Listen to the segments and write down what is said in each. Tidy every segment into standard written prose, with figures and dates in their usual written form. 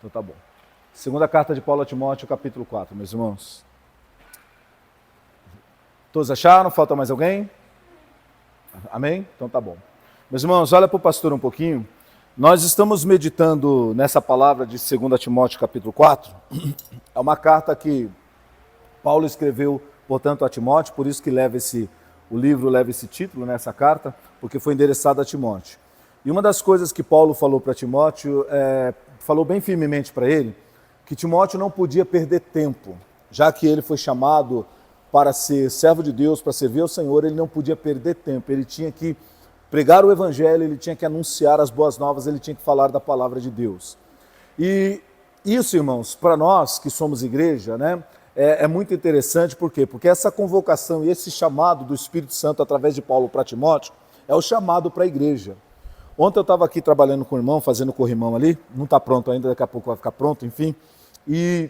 Então tá bom. Segunda carta de Paulo a Timóteo, capítulo 4, meus irmãos. Todos acharam? Falta mais alguém? Amém? Então tá bom. Meus irmãos, olha para o pastor um pouquinho. Nós estamos meditando nessa palavra de 2 Timóteo, capítulo 4. É uma carta que Paulo escreveu, portanto, a Timóteo, por isso que o livro leva esse título, nessa carta, porque foi endereçado a Timóteo. E uma das coisas que Paulo falou para Timóteo, falou bem firmemente para ele, que Timóteo não podia perder tempo, já que ele foi chamado para ser servo de Deus, para servir ao Senhor, ele não podia perder tempo, ele tinha que pregar o evangelho, ele tinha que anunciar as boas novas, ele tinha que falar da palavra de Deus. E isso, irmãos, para nós que somos igreja, né, é muito interessante, por quê? Porque essa convocação e esse chamado do Espírito Santo através de Paulo para Timóteo é o chamado para a igreja. Ontem eu estava aqui trabalhando com o irmão, fazendo corrimão ali, não está pronto ainda, daqui a pouco vai ficar pronto, enfim, e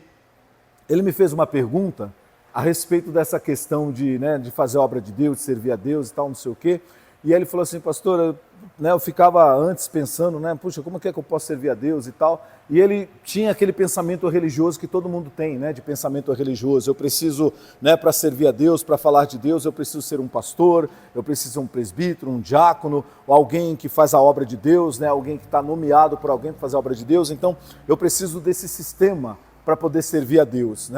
ele me fez uma pergunta a respeito dessa questão de fazer a obra de Deus, de servir a Deus e tal, não sei o quê. E aí ele falou assim, pastor, eu ficava antes pensando, puxa, como é que eu posso servir a Deus e tal? E ele tinha aquele pensamento religioso que todo mundo tem, de pensamento religioso. Eu preciso, para servir a Deus, para falar de Deus, eu preciso ser um pastor, eu preciso ser um presbítero, um diácono, alguém que faz a obra de Deus, alguém que está nomeado por alguém para fazer a obra de Deus. Então, eu preciso desse sistema para poder servir a Deus,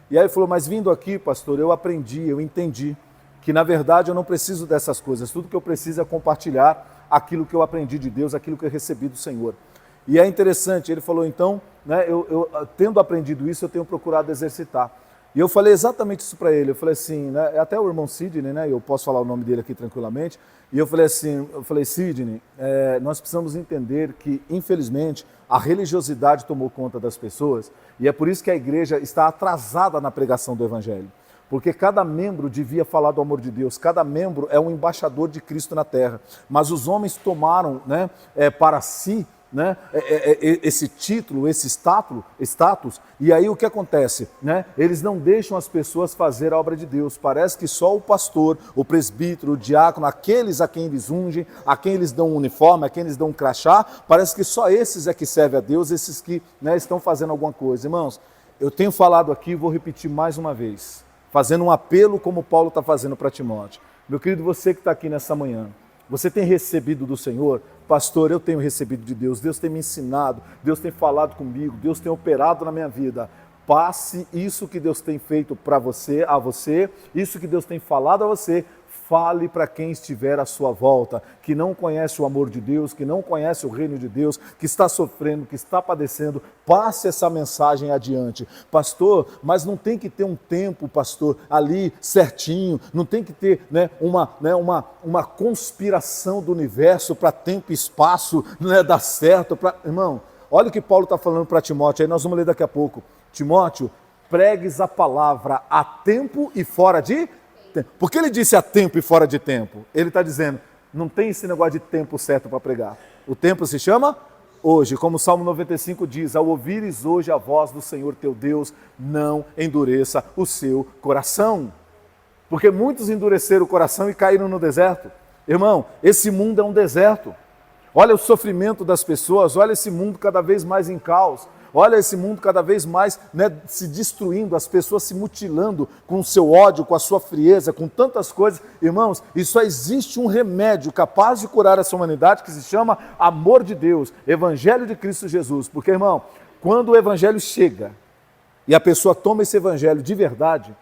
E aí ele falou, mas vindo aqui, pastor, eu aprendi, eu entendi que na verdade eu não preciso dessas coisas, tudo que eu preciso é compartilhar aquilo que eu aprendi de Deus, aquilo que eu recebi do Senhor. E é interessante, ele falou então, eu tendo aprendido isso, eu tenho procurado exercitar. E eu falei exatamente isso para ele, eu falei assim, até o irmão Sidney, eu posso falar o nome dele aqui tranquilamente, e eu falei assim, Sidney, nós precisamos entender que, infelizmente, a religiosidade tomou conta das pessoas, e é por isso que a igreja está atrasada na pregação do evangelho. Porque cada membro devia falar do amor de Deus, cada membro é um embaixador de Cristo na terra. Mas os homens tomaram para si esse título, esse status, e aí o que acontece? Eles não deixam as pessoas fazer a obra de Deus. Parece que só o pastor, o presbítero, o diácono, aqueles a quem eles ungem, a quem eles dão um uniforme, a quem eles dão um crachá, parece que só esses é que servem a Deus, esses que estão fazendo alguma coisa. Irmãos, eu tenho falado aqui e vou repetir mais uma vez, fazendo um apelo como Paulo está fazendo para Timóteo. Meu querido, você que está aqui nessa manhã, você tem recebido do Senhor? Pastor, eu tenho recebido de Deus, Deus tem me ensinado, Deus tem falado comigo, Deus tem operado na minha vida. Passe isso que Deus tem feito para você, a você, isso que Deus tem falado a você, fale para quem estiver à sua volta, que não conhece o amor de Deus, que não conhece o reino de Deus, que está sofrendo, que está padecendo, passe essa mensagem adiante. Pastor, mas não tem que ter um tempo, pastor, ali certinho, não tem que ter uma conspiração do universo para tempo e espaço, dar certo. Irmão, olha o que Paulo está falando para Timóteo, aí nós vamos ler daqui a pouco. Timóteo, pregues a palavra a tempo e fora de tempo. Por que ele disse a tempo e fora de tempo? Ele está dizendo, não tem esse negócio de tempo certo para pregar. O tempo se chama hoje, como o Salmo 95 diz, ao ouvires hoje a voz do Senhor teu Deus, não endureça o seu coração. Porque muitos endureceram o coração e caíram no deserto. Irmão, esse mundo é um deserto. Olha o sofrimento das pessoas, olha esse mundo cada vez mais em caos. Olha esse mundo cada vez mais se destruindo, as pessoas se mutilando com o seu ódio, com a sua frieza, com tantas coisas. Irmãos, e só existe um remédio capaz de curar essa humanidade que se chama amor de Deus, Evangelho de Cristo Jesus. Porque, irmão, quando o Evangelho chega e a pessoa toma esse Evangelho de verdade,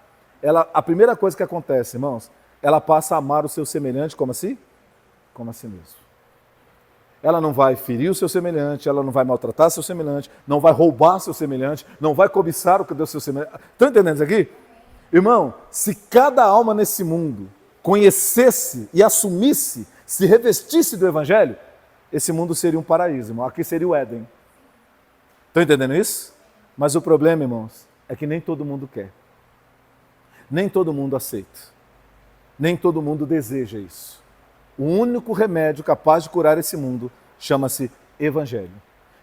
a primeira coisa que acontece, irmãos, ela passa a amar o seu semelhante como assim? Como a si mesmo. Ela não vai ferir o seu semelhante, ela não vai maltratar seu semelhante, não vai roubar seu semelhante, não vai cobiçar o que deu seu semelhante. Estão entendendo isso aqui? Irmão, se cada alma nesse mundo conhecesse e assumisse, se revestisse do Evangelho, esse mundo seria um paraíso, irmão. Aqui seria o Éden. Estão entendendo isso? Mas o problema, irmãos, é que nem todo mundo quer. Nem todo mundo aceita. Nem todo mundo deseja isso. O único remédio capaz de curar esse mundo chama-se Evangelho.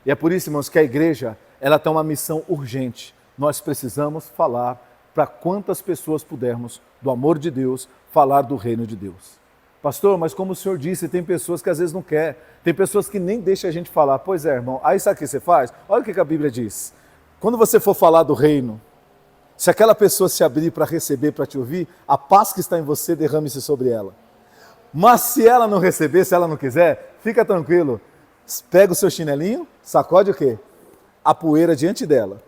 E é por isso, irmãos, que a igreja ela tem uma missão urgente. Nós precisamos falar para quantas pessoas pudermos do amor de Deus, falar do reino de Deus. Pastor, mas como o senhor disse, tem pessoas que às vezes não quer, tem pessoas que nem deixam a gente falar. Pois é, irmão, aí sabe o que você faz? Olha o que a Bíblia diz. Quando você for falar do reino, se aquela pessoa se abrir para receber, para te ouvir, a paz que está em você derrame-se sobre ela. Mas se ela não receber, se ela não quiser, fica tranquilo. Pega o seu chinelinho, sacode o quê? A poeira diante dela.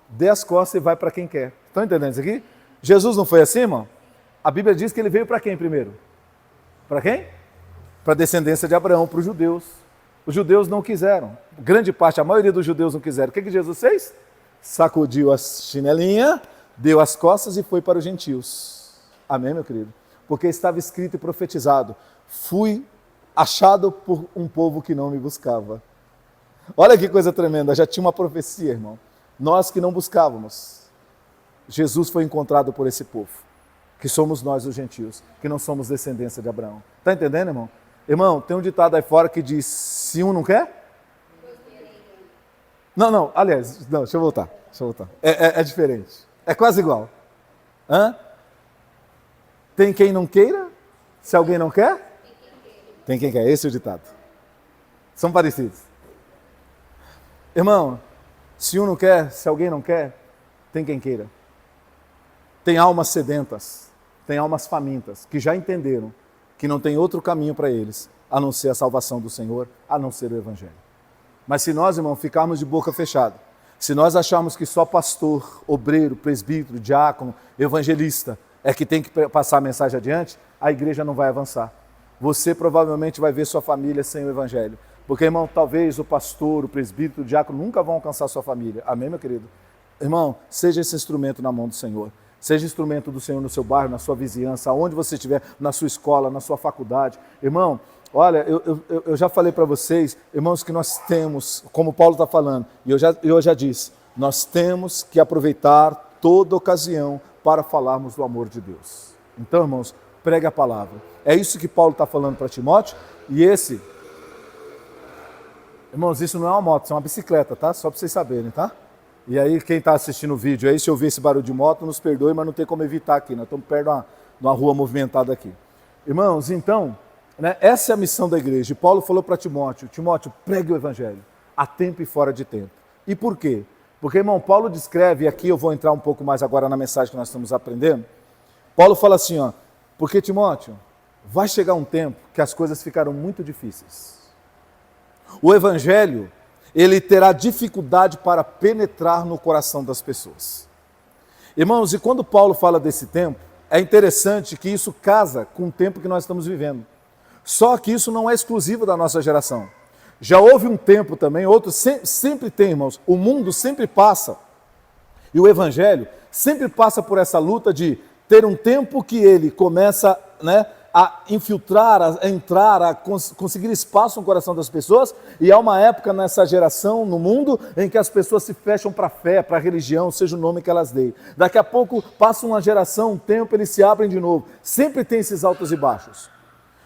Dê as costas e vai para quem quer. Estão entendendo isso aqui? Jesus não foi assim, irmão? A Bíblia diz que ele veio para quem primeiro? Para quem? Para a descendência de Abraão, para os judeus. Os judeus não quiseram. Grande parte, a maioria dos judeus não quiseram. O que Jesus fez? Sacudiu a chinelinha, deu as costas e foi para os gentios. Amém, meu querido? Porque estava escrito e profetizado: fui achado por um povo que não me buscava. Olha que coisa tremenda, já tinha uma profecia, irmão. Nós que não buscávamos, Jesus foi encontrado por esse povo, que somos nós os gentios, que não somos descendência de Abraão. Está entendendo, irmão? Irmão, tem um ditado aí fora que diz: se um não quer... Não, aliás, não, deixa eu voltar. É diferente, é quase igual. Tem quem não queira, se alguém não quer, tem quem quer. Esse é o ditado. São parecidos. Irmão, se um não quer, se alguém não quer, tem quem queira. Tem almas sedentas, tem almas famintas, que já entenderam que não tem outro caminho para eles, a não ser a salvação do Senhor, a não ser o Evangelho. Mas se nós, irmão, ficarmos de boca fechada, se nós acharmos que só pastor, obreiro, presbítero, diácono, evangelista é que tem que passar a mensagem adiante, a igreja não vai avançar. Você provavelmente vai ver sua família sem o Evangelho. Porque, irmão, talvez o pastor, o presbítero, o diácono nunca vão alcançar sua família. Amém, meu querido? Irmão, seja esse instrumento na mão do Senhor. Seja instrumento do Senhor no seu bairro, na sua vizinhança, aonde você estiver, na sua escola, na sua faculdade. Irmão, olha, eu já falei para vocês, irmãos, que nós temos, como Paulo está falando, e eu já disse, nós temos que aproveitar toda ocasião para falarmos do amor de Deus. Então, irmãos, pregue a palavra. É isso que Paulo está falando para Timóteo, e irmãos, isso não é uma moto, isso é uma bicicleta, tá? Só para vocês saberem, tá? E aí, quem está assistindo o vídeo aí, se ouvir esse barulho de moto, nos perdoe, mas não tem como evitar aqui, nós estamos perto de uma rua movimentada aqui. Irmãos, então, essa é a missão da igreja. E Paulo falou para Timóteo: Timóteo, pregue o Evangelho, a tempo e fora de tempo. E por quê? Porque, irmão, Paulo descreve, e aqui eu vou entrar um pouco mais agora na mensagem que nós estamos aprendendo. Paulo fala assim, ó, porque Timóteo, vai chegar um tempo que as coisas ficarão muito difíceis. O Evangelho, ele terá dificuldade para penetrar no coração das pessoas. Irmãos, e quando Paulo fala desse tempo, é interessante que isso casa com o tempo que nós estamos vivendo. Só que isso não é exclusivo da nossa geração. Já houve um tempo também, outro sempre tem, irmãos, o mundo sempre passa, e o Evangelho sempre passa por essa luta de ter um tempo que ele começa, a infiltrar, a entrar, a conseguir espaço no coração das pessoas, e há uma época nessa geração, no mundo, em que as pessoas se fecham para a fé, para a religião, seja o nome que elas deem. Daqui a pouco passa uma geração, um tempo, eles se abrem de novo. Sempre tem esses altos e baixos.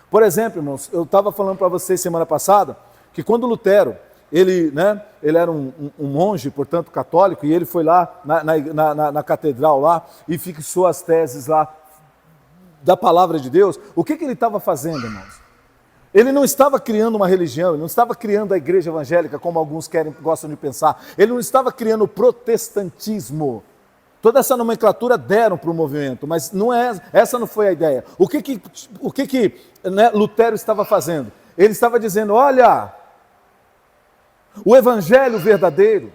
Por exemplo, irmãos, eu estava falando para vocês semana passada, que quando Lutero, ele era um monge, portanto católico, e ele foi lá na catedral lá e fixou as teses lá da palavra de Deus. O que ele estava fazendo, irmãos? Ele não estava criando uma religião, ele não estava criando a igreja evangélica, como alguns gostam de pensar. Ele não estava criando o protestantismo. Toda essa nomenclatura deram para o movimento, mas essa não foi a ideia. O que Lutero estava fazendo? Ele estava dizendo, olha, o evangelho verdadeiro,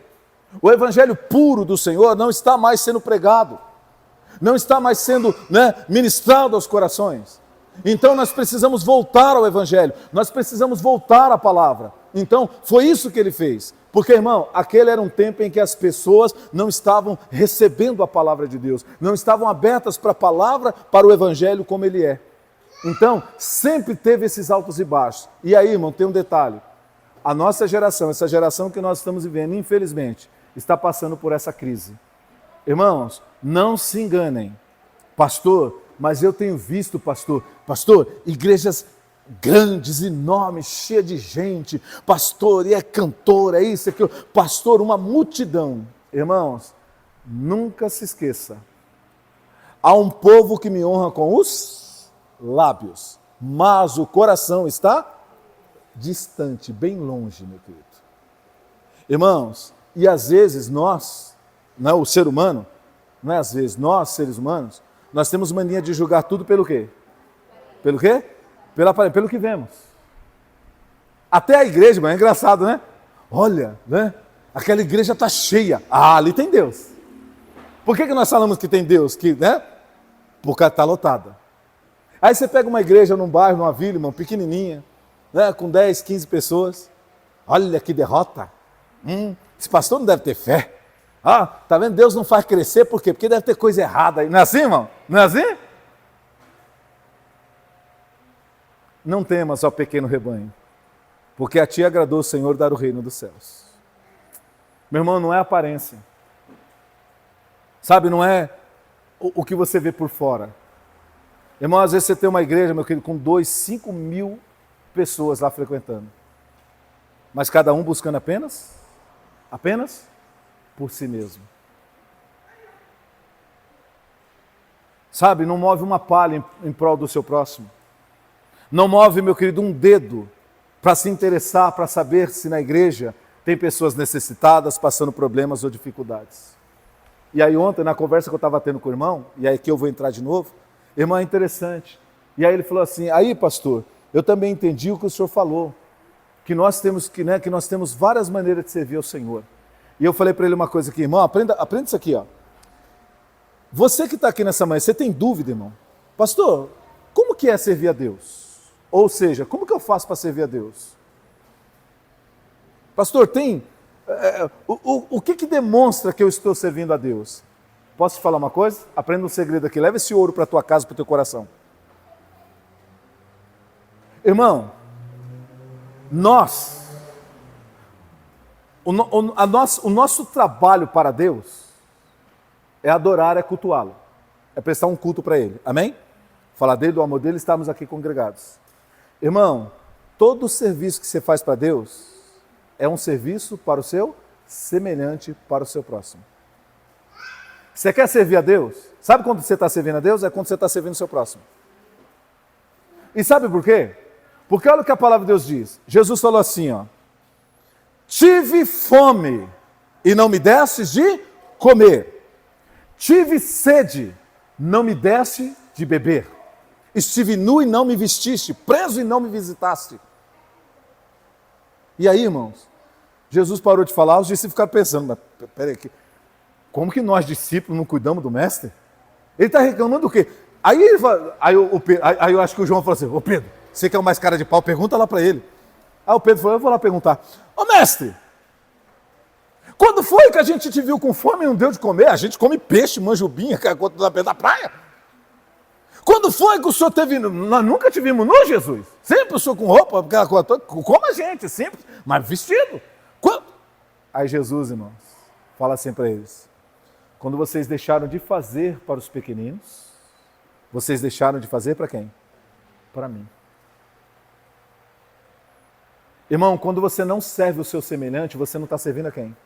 o evangelho puro do Senhor não está mais sendo pregado, não está mais sendo ministrado aos corações. Então nós precisamos voltar ao evangelho, nós precisamos voltar à palavra. Então foi isso que ele fez. Porque, irmão, aquele era um tempo em que as pessoas não estavam recebendo a palavra de Deus, não estavam abertas para a palavra, para o evangelho como ele é. Então, sempre teve esses altos e baixos. E aí, irmão, tem um detalhe. A nossa geração, essa geração que nós estamos vivendo, infelizmente, está passando por essa crise. Irmãos, não se enganem. Pastor, mas eu tenho visto, pastor, igrejas grandes, enormes, cheias de gente, pastor, e é cantor, é isso, é aquilo, pastor, uma multidão. Irmãos, nunca se esqueça, há um povo que me honra com os lábios, mas o coração está distante, bem longe, meu querido. Irmãos, e às vezes nós, não é o ser humano, não é às vezes, nós, seres humanos, nós temos mania de julgar tudo pelo quê? Pelo quê? Pelo que vemos. Até a igreja, mas é engraçado, né? Olha, né? Aquela igreja está cheia. Ah, ali tem Deus. Por que nós falamos que tem Deus? Né? Porque está lotada. Aí você pega uma igreja num bairro, numa vila, irmão, pequenininha, né? Com 10, 15 pessoas. Olha que derrota. Esse pastor não deve ter fé. Ah, tá vendo? Deus não faz crescer, por quê? Porque deve ter coisa errada aí. Não é assim, irmão? Não é assim? Não temas, ó pequeno rebanho, porque a ti agradou o Senhor dar o reino dos céus. Meu irmão, não é aparência. Sabe, não é o que você vê por fora. Irmão, às vezes você tem uma igreja, meu querido, com 2, 5 mil pessoas lá frequentando. Mas cada um buscando apenas por si mesmo. Sabe, não move uma palha em prol do seu próximo. Não move, meu querido, um dedo para se interessar, para saber se na igreja tem pessoas necessitadas, passando problemas ou dificuldades. E aí ontem, na conversa que eu estava tendo com o irmão, e aí aqui eu vou entrar de novo, irmão, é interessante. E aí ele falou assim, aí pastor, eu também entendi o que o senhor falou, que nós temos várias maneiras de servir ao Senhor. E eu falei para ele uma coisa aqui, irmão, aprenda isso aqui, ó. Você que está aqui nessa manhã, você tem dúvida, irmão? Pastor, como que é servir a Deus? Ou seja, como que eu faço para servir a Deus? Pastor, o que demonstra que eu estou servindo a Deus? Posso te falar uma coisa? Aprenda um segredo aqui, leva esse ouro para a tua casa, para o teu coração. Irmão, o nosso trabalho para Deus é adorar, é cultuá-lo, é prestar um culto para Ele, amém? Falar dele, do amor dele, estamos aqui congregados. Irmão, todo serviço que você faz para Deus é um serviço para o seu semelhante, para o seu próximo. Você quer servir a Deus? Sabe quando você está servindo a Deus? É quando você está servindo o seu próximo. E sabe por quê? Porque olha o que a palavra de Deus diz. Jesus falou assim, ó. Tive fome e não me destes de comer. Tive sede, não me deste de beber. Estive nu e não me vestiste, preso e não me visitaste. E aí, irmãos, Jesus parou de falar, os discípulos ficaram pensando, mas peraí, como que nós, discípulos, não cuidamos do mestre? Ele está reclamando do quê? Aí eu acho que o João falou assim, ô Pedro, você que é o mais cara de pau, pergunta lá para ele. Aí o Pedro falou, eu vou lá perguntar, ô mestre, quando foi que a gente te viu com fome e não deu de comer? A gente come peixe, manjubinha, da praia. Quando foi que o senhor teve... Nós nunca te vimos nu, Jesus. Sempre o senhor com roupa, como a gente, simples, mas vestido. Aí Jesus, irmãos, fala assim para eles. Quando vocês deixaram de fazer para os pequeninos, vocês deixaram de fazer para quem? Para mim. Irmão, quando você não serve o seu semelhante, você não está servindo a quem?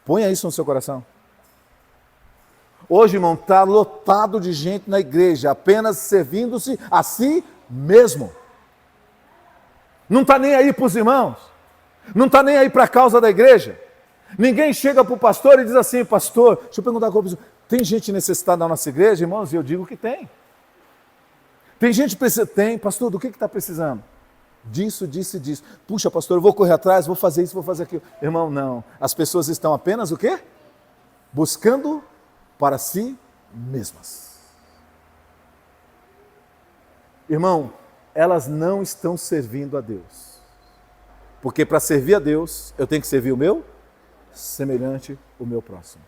Ponha isso no seu coração. Hoje, irmão, está lotado de gente na igreja, apenas servindo-se a si mesmo. Não está nem aí para os irmãos. Não está nem aí para a causa da igreja. Ninguém chega para o pastor e diz assim, pastor, deixa eu perguntar uma coisa, tem gente necessitada na nossa igreja, irmãos? E eu digo que tem. Tem gente que precisa, tem, pastor, do que está precisando? Disso. Puxa, pastor, eu vou correr atrás, vou fazer isso, vou fazer aquilo. Irmão, não. As pessoas estão apenas o quê? Buscando para si mesmas. Irmão, elas não estão servindo a Deus. Porque para servir a Deus, eu tenho que servir o meu semelhante, o meu próximo.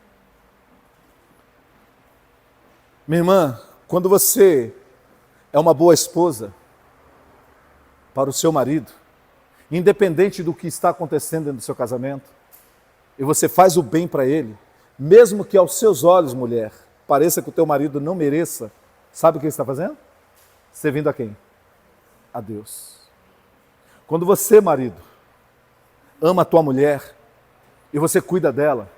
Minha irmã, quando você é uma boa esposa para o seu marido, independente do que está acontecendo dentro do seu casamento, e você faz o bem para ele, mesmo que aos seus olhos, mulher, pareça que o teu marido não mereça, sabe o que ele está fazendo? Servindo a quem? A Deus. Quando você, marido, ama a tua mulher, e você cuida dela,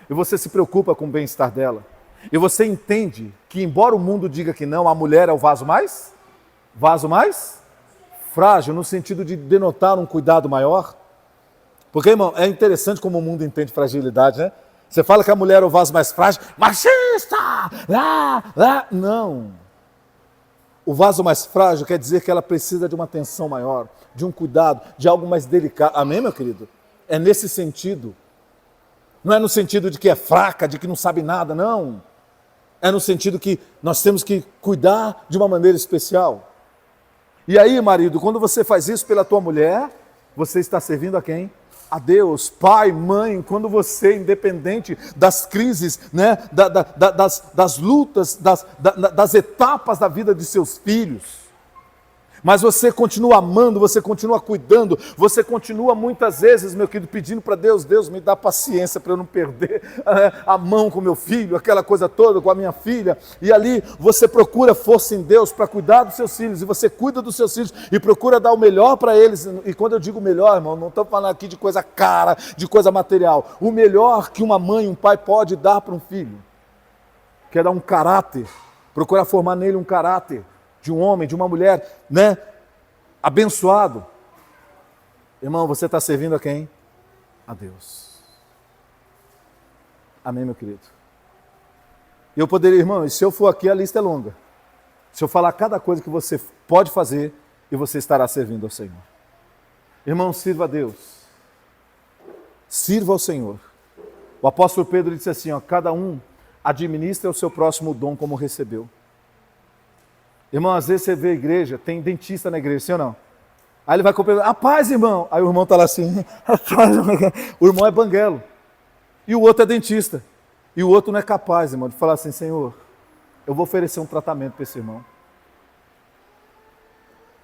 e você se preocupa com o bem-estar dela, e você entende que, embora o mundo diga que não, a mulher é o vaso mais Vaso mais frágil, no sentido de denotar um cuidado maior. Porque, irmão, é interessante como o mundo entende fragilidade, né? Você fala que a mulher é o vaso mais frágil, machista! Não. O vaso mais frágil quer dizer que ela precisa de uma atenção maior, de um cuidado, de algo mais delicado. Amém, meu querido? É nesse sentido. Não é no sentido de que é fraca, de que não sabe nada, não. É no sentido que nós temos que cuidar de uma maneira especial. E aí, marido, quando você faz isso pela tua mulher, você está servindo a quem? A Deus. Pai, mãe, quando você, independente das crises, né, das lutas, das etapas da vida de seus filhos, mas você continua amando, você continua cuidando, você continua muitas vezes, meu querido, pedindo para Deus, Deus me dá paciência para eu não perder a mão com meu filho, aquela coisa toda com a minha filha, e ali você procura força em Deus para cuidar dos seus filhos, e você cuida dos seus filhos e procura dar o melhor para eles, e quando eu digo melhor, irmão, não estou falando aqui de coisa cara, de coisa material, o melhor que uma mãe, um pai pode dar para um filho, que é dar um caráter, procurar formar nele um caráter, de um homem, de uma mulher, né, abençoado. Irmão, você está servindo a quem? A Deus. Amém, meu querido? Eu poderia, irmão, e se eu for aqui, a lista é longa. Se eu falar cada coisa que você pode fazer, e você estará servindo ao Senhor. Irmão, sirva a Deus. Sirva ao Senhor. O apóstolo Pedro disse assim, ó, cada um administra o seu próximo dom como recebeu. Irmão, às vezes você vê a igreja, tem dentista na igreja, sim ou não? Aí ele vai comprar, rapaz, irmão. Aí o irmão está lá assim, rapaz, o irmão é banguelo. E o outro é dentista. E o outro não é capaz, irmão, de falar assim, Senhor, eu vou oferecer um tratamento para esse irmão.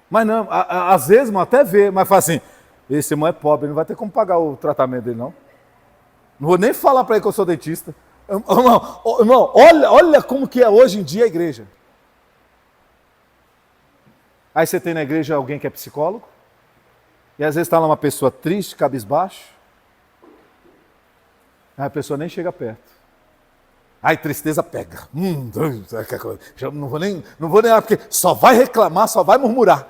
Mas não, às vezes, irmão, até vê, mas fala assim, esse irmão é pobre, ele não vai ter como pagar o tratamento dele, não. Não vou nem falar para ele que eu sou dentista. Irmão, olha como que é hoje em dia a igreja. Aí você tem na igreja alguém que é psicólogo, e às vezes está lá uma pessoa triste, cabisbaixo, aí a pessoa nem chega perto. Aí tristeza pega. Não vou nem porque só vai reclamar, só vai murmurar.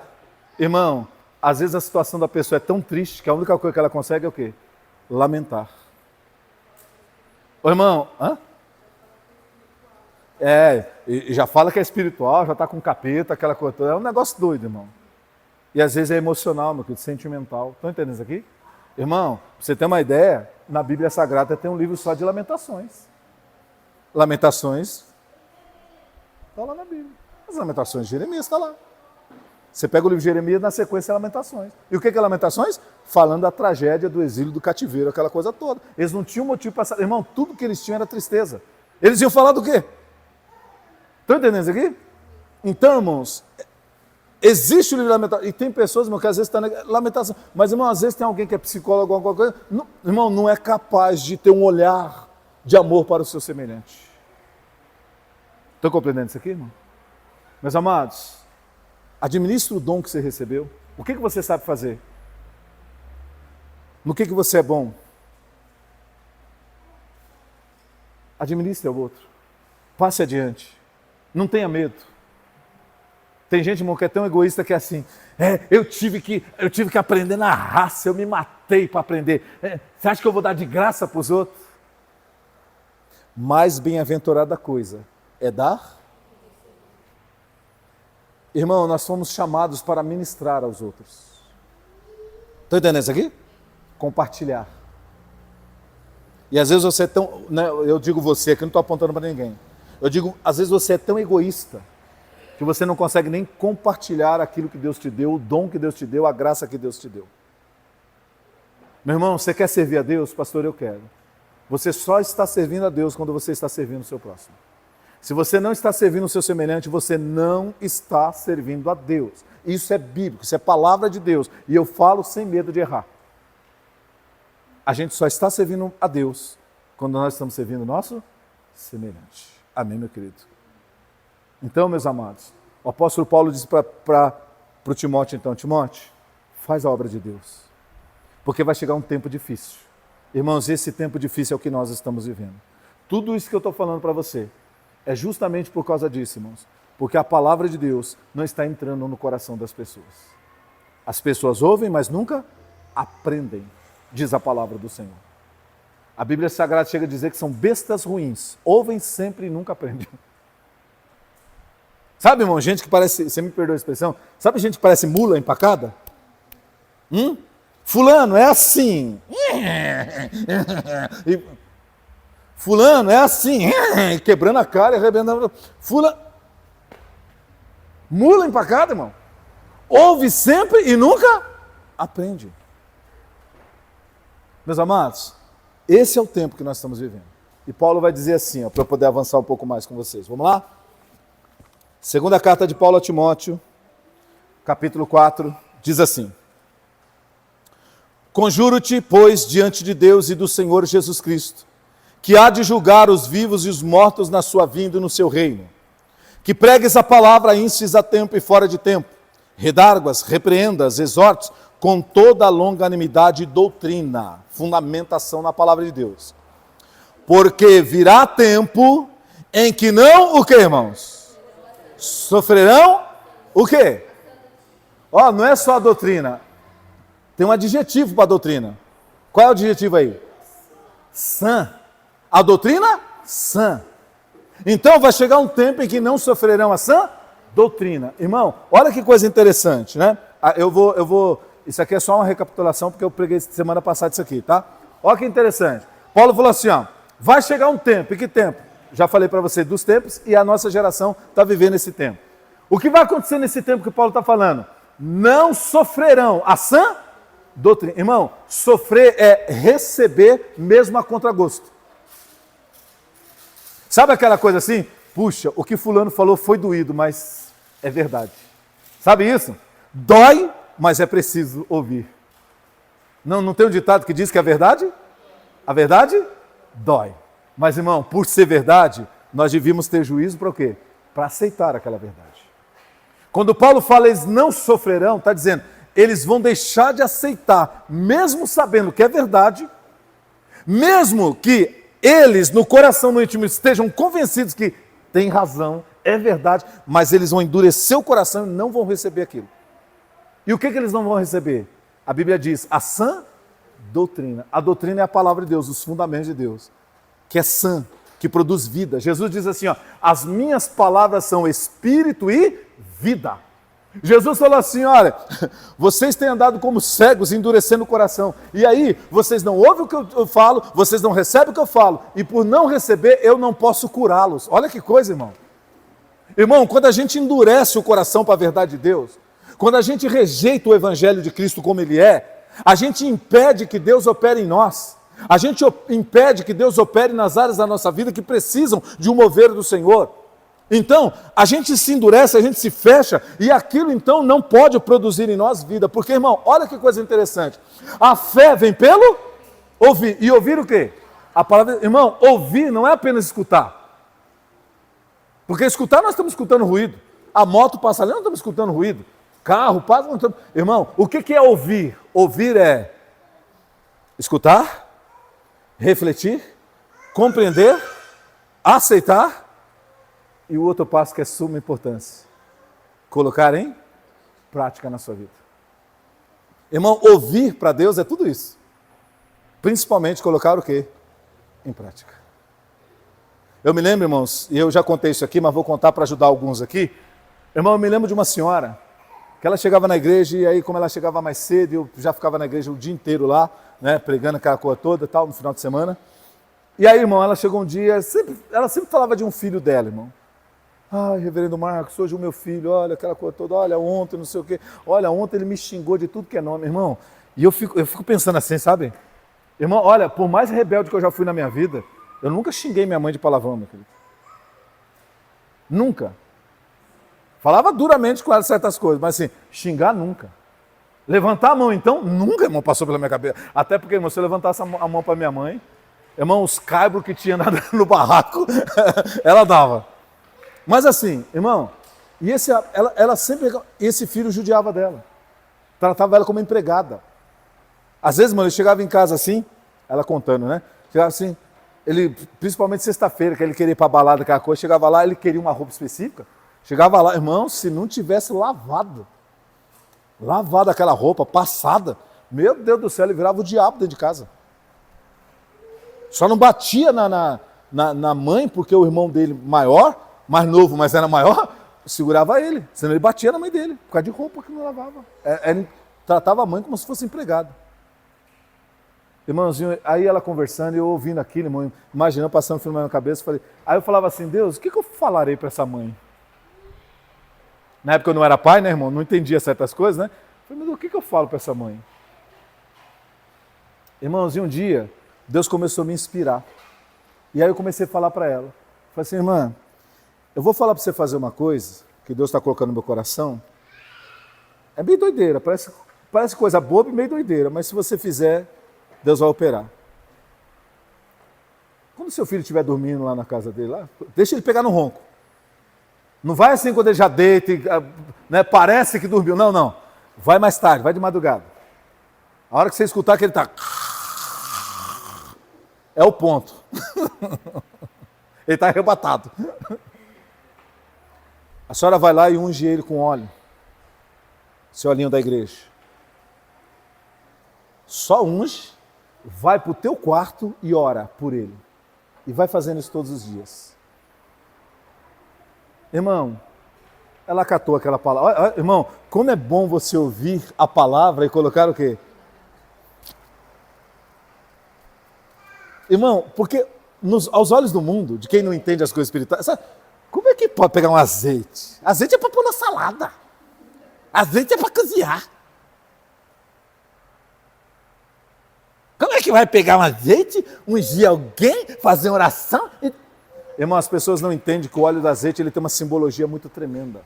Irmão, às vezes a situação da pessoa é tão triste que a única coisa que ela consegue é o quê? Lamentar. Ô irmão, e já fala que é espiritual, já está com capeta, aquela coisa toda. É um negócio doido, irmão. E às vezes é emocional, meu querido, sentimental. Estão entendendo isso aqui? Irmão, pra você ter uma ideia, na Bíblia Sagrada tem um livro só de lamentações. Lamentações está lá na Bíblia. As lamentações de Jeremias está lá. Você pega o livro de Jeremias, na sequência é Lamentações. E o que é Lamentações? Falando da tragédia do exílio, do cativeiro, aquela coisa toda. Eles não tinham motivo para... Irmão, tudo que eles tinham era tristeza. Eles iam falar do quê? Estão entendendo isso aqui? Então, irmãos, existe o livro de Lamentações. E tem pessoas, irmão, que às vezes estão na lamentação. Mas, irmão, às vezes tem alguém que é psicólogo, alguma coisa. Não, irmão, não é capaz de ter um olhar de amor para o seu semelhante. Estão compreendendo isso aqui, irmão? Meus amados, administre o dom que você recebeu. O que você sabe fazer? No que você é bom? Administre ao outro. Passe adiante. Não tenha medo. Tem gente, irmão, que é tão egoísta que é assim, eu tive que aprender na raça, eu me matei para aprender. Você acha que eu vou dar de graça para os outros? Mais bem-aventurada coisa é dar. Irmão, nós somos chamados para ministrar aos outros. Estão entendendo isso aqui? Compartilhar. E às vezes você é tão, né, eu digo você, que eu não estou apontando para ninguém. Eu digo, às vezes você é tão egoísta que você não consegue nem compartilhar aquilo que Deus te deu, o dom que Deus te deu, a graça que Deus te deu. Meu irmão, você quer servir a Deus? Pastor, eu quero. Você só está servindo a Deus quando você está servindo o seu próximo. Se você não está servindo o seu semelhante, você não está servindo a Deus. Isso é bíblico, isso é palavra de Deus. E eu falo sem medo de errar. A gente só está servindo a Deus quando nós estamos servindo o nosso semelhante. Amém, meu querido? Então, meus amados, o apóstolo Paulo disse para o Timóteo, então, Timóteo, faz a obra de Deus, porque vai chegar um tempo difícil. Irmãos, esse tempo difícil é o que nós estamos vivendo. Tudo isso que eu estou falando para você é justamente por causa disso, irmãos. Porque a palavra de Deus não está entrando no coração das pessoas. As pessoas ouvem, mas nunca aprendem, diz a palavra do Senhor. A Bíblia Sagrada chega a dizer que são bestas ruins, ouvem sempre e nunca aprendem. Sabe, irmão, gente que parece, você me perdoa a expressão, sabe gente que parece mula empacada? Fulano é assim. Fulano é assim, quebrando a cara e arrebentando. Fulano. Mula empacada, irmão. Ouve sempre e nunca aprende. Meus amados, esse é o tempo que nós estamos vivendo. E Paulo vai dizer assim, para eu poder avançar um pouco mais com vocês. Vamos lá? Segunda carta de Paulo a Timóteo, capítulo 4, diz assim: Conjuro-te, pois, diante de Deus e do Senhor Jesus Cristo, que há de julgar os vivos e os mortos na sua vinda e no seu reino, que pregues a palavra, instes a tempo e fora de tempo, redarguas, repreendas, exortes, com toda a longanimidade e doutrina, fundamentação na palavra de Deus. Porque virá tempo em que não, o que, irmãos? Sofrerão o quê? Ó, não é só a doutrina. Tem um adjetivo para a doutrina. Qual é o adjetivo aí? Sã. A doutrina? Sã. Então vai chegar um tempo em que não sofrerão a sã doutrina. Irmão, olha que coisa interessante, né? Eu vou, isso aqui é só uma recapitulação, porque eu preguei semana passada isso aqui, tá? Olha que interessante. Paulo falou assim, ó, vai chegar um tempo, e que tempo? Já falei para você dos tempos, e a nossa geração está vivendo esse tempo. O que vai acontecer nesse tempo que Paulo está falando? Não sofrerão a sã doutrina. Irmão, sofrer é receber mesmo a contragosto. Sabe aquela coisa assim? Puxa, o que fulano falou foi doído, mas é verdade. Sabe isso? Dói, mas é preciso ouvir. Não tem um ditado que diz que é verdade? A verdade dói. Mas, irmão, por ser verdade, nós devíamos ter juízo para o quê? Para aceitar aquela verdade. Quando Paulo fala eles não sofrerão, está dizendo, eles vão deixar de aceitar, mesmo sabendo que é verdade, mesmo que eles, no coração, no íntimo, estejam convencidos que tem razão, é verdade, mas eles vão endurecer o coração e não vão receber aquilo. E o que eles não vão receber? A Bíblia diz, a sã doutrina. A doutrina é a palavra de Deus, os fundamentos de Deus, que é sã, que produz vida. Jesus diz assim, ó, as minhas palavras são espírito e vida. Jesus falou assim, olha, vocês têm andado como cegos, endurecendo o coração. E aí, vocês não ouvem o que eu falo, vocês não recebem o que eu falo. E por não receber, eu não posso curá-los. Olha que coisa, irmão. Irmão, quando a gente endurece o coração para a verdade de Deus, quando a gente rejeita o evangelho de Cristo como ele é, a gente impede que Deus opere em nós. A gente impede que Deus opere nas áreas da nossa vida que precisam de um mover do Senhor. Então, a gente se endurece, a gente se fecha, e aquilo então não pode produzir em nós vida. Porque, irmão, olha que coisa interessante. A fé vem pelo ouvir. E ouvir o quê? A palavra, irmão, ouvir não é apenas escutar. Porque escutar, nós estamos escutando ruído. A moto passa ali, nós estamos escutando ruído. Carro passa, nós estamos... Irmão, o que é ouvir? Ouvir é escutar, refletir, compreender, aceitar, e o outro passo que é suma importância, colocar em prática na sua vida. Irmão, ouvir para Deus é tudo isso. Principalmente colocar o quê? Em prática. Eu me lembro, irmãos, e eu já contei isso aqui, mas vou contar para ajudar alguns aqui. Irmão, eu me lembro de uma senhora, que ela chegava na igreja, e aí como ela chegava mais cedo, eu já ficava na igreja o dia inteiro lá, né, pregando aquela coisa toda, tal, no final de semana. E aí, irmão, ela chegou um dia, ela sempre falava de um filho dela, irmão. Ai, reverendo Marcos, hoje o meu filho, olha aquela coisa toda, olha ontem, não sei o quê, olha ontem ele me xingou de tudo que é nome, irmão. E eu fico pensando assim, sabe? Irmão, olha, por mais rebelde que eu já fui na minha vida, eu nunca xinguei minha mãe de palavrão, meu querido. Nunca. Falava duramente com ela certas coisas, mas assim, xingar nunca. Levantar a mão, então, nunca, irmão, passou pela minha cabeça. Até porque, irmão, se eu levantasse a mão para minha mãe, irmão, os caibros que tinha no barraco, ela dava. Mas assim, irmão, e ela sempre, esse filho judiava dela. Tratava ela como empregada. Às vezes, mano, ele chegava em casa assim, ela contando, né? Chegava assim, ele, principalmente sexta-feira, que ele queria ir para balada, aquela coisa, chegava lá, ele queria uma roupa específica. Chegava lá, irmão, se não tivesse lavado aquela roupa, passada, meu Deus do céu, ele virava o diabo dentro de casa. Só não batia na mãe, porque o irmão dele maior, mais novo, mas era maior, segurava ele. Senão ele batia na mãe dele, por causa de roupa que não lavava. Ele tratava a mãe como se fosse empregada. Irmãozinho, aí ela conversando, e eu ouvindo aquilo, irmão, imaginando, passando o filme na minha cabeça, falei, aí eu falava assim, Deus, o que eu falarei para essa mãe? Na época eu não era pai, né, irmão? Não entendia certas coisas, né? Eu falei, mas o que eu falo para essa mãe? Irmãozinho, um dia, Deus começou a me inspirar. E aí eu comecei a falar para ela. Falei assim, irmã, eu vou falar para você fazer uma coisa que Deus está colocando no meu coração. É bem doideira, parece coisa boba e meio doideira, mas se você fizer, Deus vai operar. Quando seu filho estiver dormindo lá na casa dele, lá, deixa ele pegar no ronco. Não vai assim quando ele já deita, né, parece que dormiu. Não, não. Vai mais tarde, vai de madrugada. A hora que você escutar que ele está... É o ponto. Ele está arrebatado. A senhora vai lá e unge ele com óleo. Esse olhinho da igreja. Só unge, vai para o teu quarto e ora por ele. E vai fazendo isso todos os dias. Irmão, ela catou aquela palavra. Olha, irmão, como é bom você ouvir a palavra e colocar o quê? Irmão, porque aos olhos do mundo, de quem não entende as coisas espirituais, sabe, como é que pode pegar um azeite? Azeite é para pôr na salada. Azeite é para cozinhar. Como é que vai pegar um azeite, ungir alguém, fazer uma oração? Irmão, as pessoas não entendem que o óleo do azeite ele tem uma simbologia muito tremenda.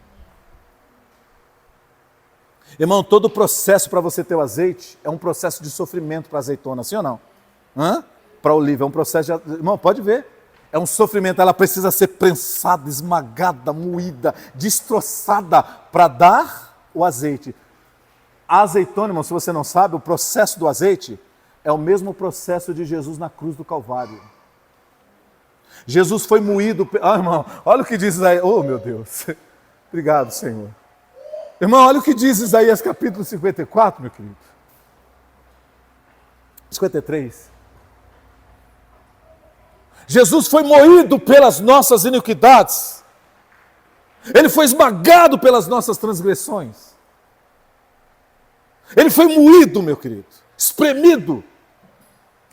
Irmão, todo o processo para você ter o azeite é um processo de sofrimento para a azeitona, sim ou não? Para a oliva, é um processo de... Irmão, pode ver. É um sofrimento, ela precisa ser prensada, esmagada, moída, destroçada para dar o azeite. A azeitona, irmão, se você não sabe, o processo do azeite é o mesmo processo de Jesus na cruz do Calvário. Jesus foi moído... irmão, olha o que diz Isaías. Oh, meu Deus. Obrigado, Senhor. Irmão, olha o que diz Isaías capítulo 54, meu querido. 53. Jesus foi moído pelas nossas iniquidades. Ele foi esmagado pelas nossas transgressões. Ele foi moído, meu querido, espremido,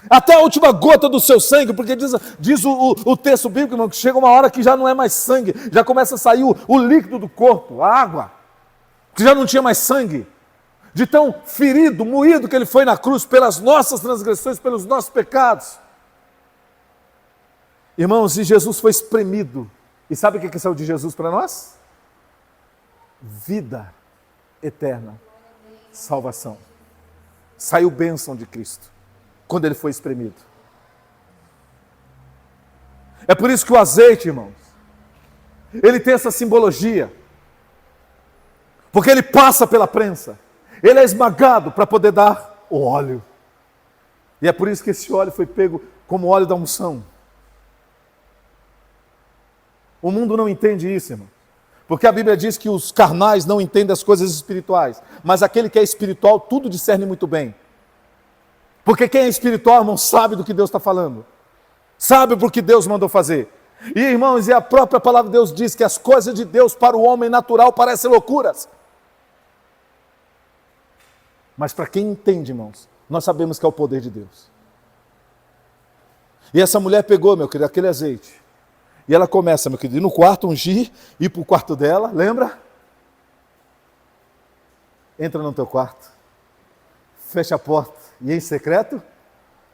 até a última gota do seu sangue, porque diz o texto bíblico, irmão, que chega uma hora que já não é mais sangue, já começa a sair o líquido do corpo, a água, que já não tinha mais sangue, de tão ferido, moído que ele foi na cruz pelas nossas transgressões, pelos nossos pecados. Irmãos, e Jesus foi espremido. E sabe o que saiu de Jesus para nós? Vida eterna, salvação. Saiu bênção de Cristo, quando ele foi espremido. É por isso que o azeite, irmãos, ele tem essa simbologia. Porque ele passa pela prensa. Ele é esmagado para poder dar o óleo. E é por isso que esse óleo foi pego como óleo da unção. O mundo não entende isso, irmão. Porque a Bíblia diz que os carnais não entendem as coisas espirituais. Mas aquele que é espiritual, tudo discerne muito bem. Porque quem é espiritual, irmão, sabe do que Deus está falando. Sabe por que Deus mandou fazer. E, irmãos, e a própria palavra de Deus diz que as coisas de Deus para o homem natural parecem loucuras. Mas para quem entende, irmãos, nós sabemos que é o poder de Deus. E essa mulher pegou, meu querido, aquele azeite. E ela começa, meu querido, ir no quarto, ungir, ir para o quarto dela, lembra? Entra no teu quarto, fecha a porta e em secreto,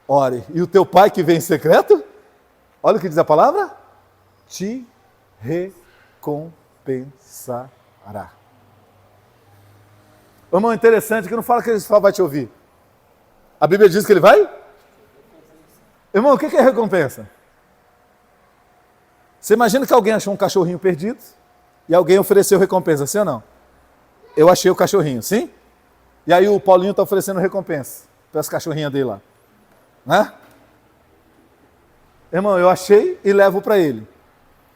ore. E o teu pai que vem em secreto, olha o que diz a palavra, te recompensará. Irmão, interessante que não fala que ele só vai te ouvir. A Bíblia diz que ele vai? Irmão, o que é recompensa? Você imagina que alguém achou um cachorrinho perdido e alguém ofereceu recompensa, sim ou não? Eu achei o cachorrinho, sim? E aí o Paulinho está oferecendo recompensa para as cachorrinhas dele lá. Né? Irmão, eu achei e levo para ele.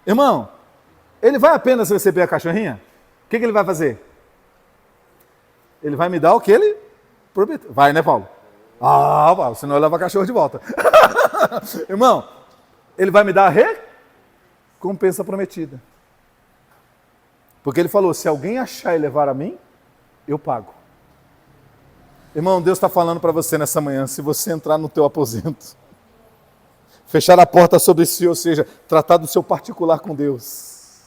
Irmão, Ele vai apenas receber a cachorrinha? O que ele vai fazer? Ele vai me dar o que ele prometeu. Vai, né, Paulo? Ah, Paulo, senão eu levo a cachorro de volta. Irmão, ele vai me dar a recompensa prometida. Porque ele falou, se alguém achar e levar a mim, eu pago. Irmão, Deus está falando para você nessa manhã, se você entrar no teu aposento, fechar a porta sobre si, ou seja, tratar do seu particular com Deus,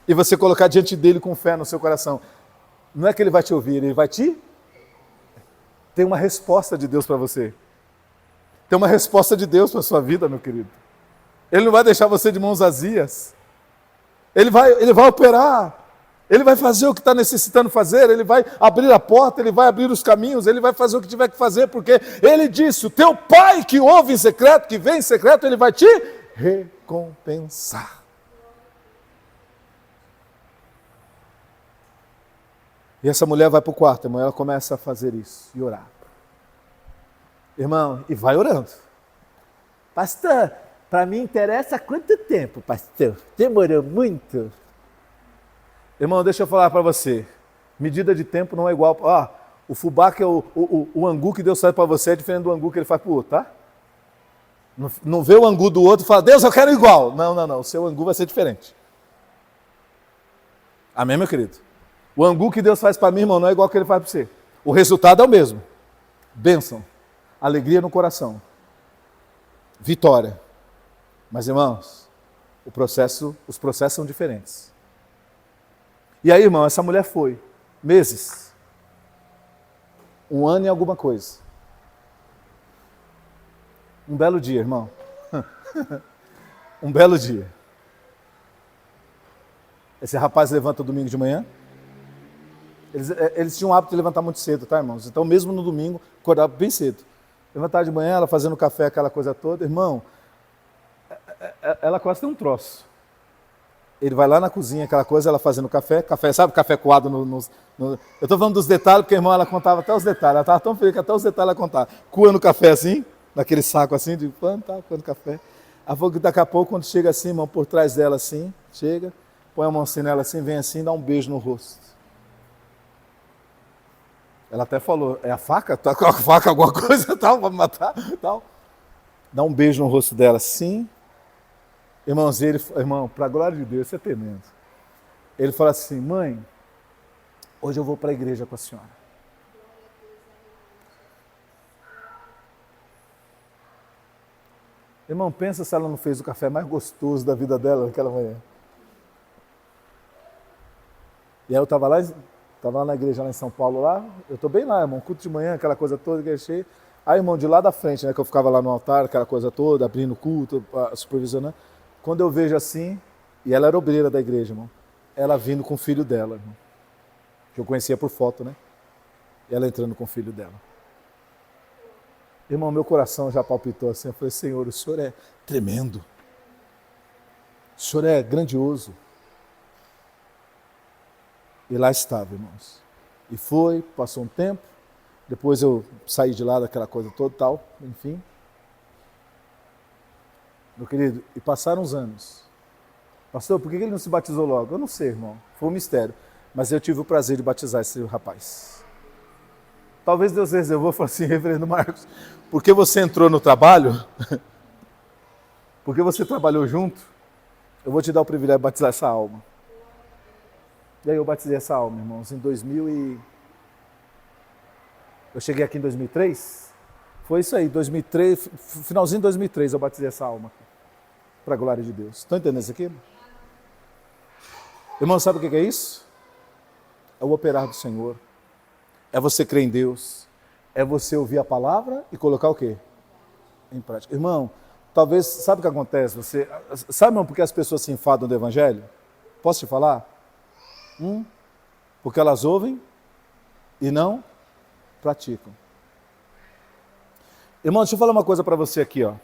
e você colocar diante dele com fé no seu coração, não é que ele vai te ouvir, ele vai te... Tem uma resposta de Deus para você. Tem uma resposta de Deus para a sua vida, meu querido. Ele não vai deixar você de mãos vazias. Ele vai operar. Ele vai fazer o que está necessitando fazer. Ele vai abrir a porta, ele vai abrir os caminhos, ele vai fazer o que tiver que fazer, porque ele disse, o teu pai que ouve em secreto, que vem em secreto, ele vai te recompensar. E essa mulher vai para o quarto, irmão, ela começa a fazer isso e orar. Irmão, e vai orando. Pastor, para mim interessa quanto tempo, pastor? Demorou muito? Irmão, deixa eu falar para você. Medida de tempo não é igual. O fubá, que é o angu que Deus faz para você, é diferente do angu que ele faz para o outro, tá? Não vê o angu do outro e fala, Deus, eu quero igual. Não. O seu angu vai ser diferente. Amém, meu querido? O angu que Deus faz para mim, irmão, não é igual que ele faz para você. O resultado é o mesmo. Bênção. Alegria no coração. Vitória. Mas, irmãos, os processos são diferentes. E aí, irmão, essa mulher foi. Meses. 1 ano e alguma coisa. Um belo dia, irmão. Um belo dia. Esse rapaz levanta domingo de manhã. Eles tinham o hábito de levantar muito cedo, tá, irmãos? Então, mesmo no domingo, acordava bem cedo. Levantava de manhã, ela fazendo café, aquela coisa toda. Irmão, ela quase tem um troço. Ele vai lá na cozinha, aquela coisa, ela fazendo café, sabe, café coado eu estou falando dos detalhes, porque, irmão, ela contava até os detalhes. Ela estava tão feliz que até os detalhes ela contava. Coando café assim, naquele saco assim, de pano, tá, coando café. Daqui a pouco, quando chega assim, irmão, por trás dela assim, chega, põe a mão assim nela assim, vem assim, dá um beijo no rosto. Ela até falou, é a faca? Tá com a faca, alguma coisa, tal, para me matar, tal. Dá um beijo no rosto dela, assim. Irmãos, irmão, para a glória de Deus, isso é tremendo. Ele fala assim, mãe, hoje eu vou para a igreja com a senhora. Irmão, pensa se ela não fez o café mais gostoso da vida dela naquela manhã. E aí eu estava lá na igreja lá em São Paulo, lá, eu estou bem lá, irmão, culto de manhã, aquela coisa toda, igreja cheia. Aí, irmão, de lá da frente, né, que eu ficava lá no altar, aquela coisa toda, abrindo o culto, supervisionando. Quando eu vejo assim, e ela era obreira da igreja, irmão, ela vindo com o filho dela, irmão, que eu conhecia por foto, né? E ela entrando com o filho dela. Irmão, meu coração já palpitou assim, eu falei, Senhor, o Senhor é tremendo. O Senhor é grandioso. E lá estava, irmãos. E foi, passou um tempo, depois eu saí de lá daquela coisa toda e tal, enfim. Meu querido, e passaram uns anos. Pastor, por que ele não se batizou logo? Eu não sei, irmão, foi um mistério. Mas eu tive o prazer de batizar esse rapaz. Talvez Deus reservou e falou assim, reverendo Marcos, porque você entrou no trabalho, porque você trabalhou junto, eu vou te dar o privilégio de batizar essa alma. E aí eu batizei essa alma, irmãos, em 2000 e... Eu cheguei aqui em 2003, foi isso aí, 2003, finalzinho de 2003 eu batizei essa alma, para a glória de Deus. Estão entendendo isso aqui? Irmão, sabe o que é isso? É o operar do Senhor, é você crer em Deus, é você ouvir a palavra e colocar o quê? Em prática. Irmão, talvez, sabe o que acontece? Sabe, irmão, por que as pessoas se enfadam do Evangelho? Posso te falar? Porque elas ouvem e não praticam. Irmão, deixa eu falar uma coisa para você aqui, ó.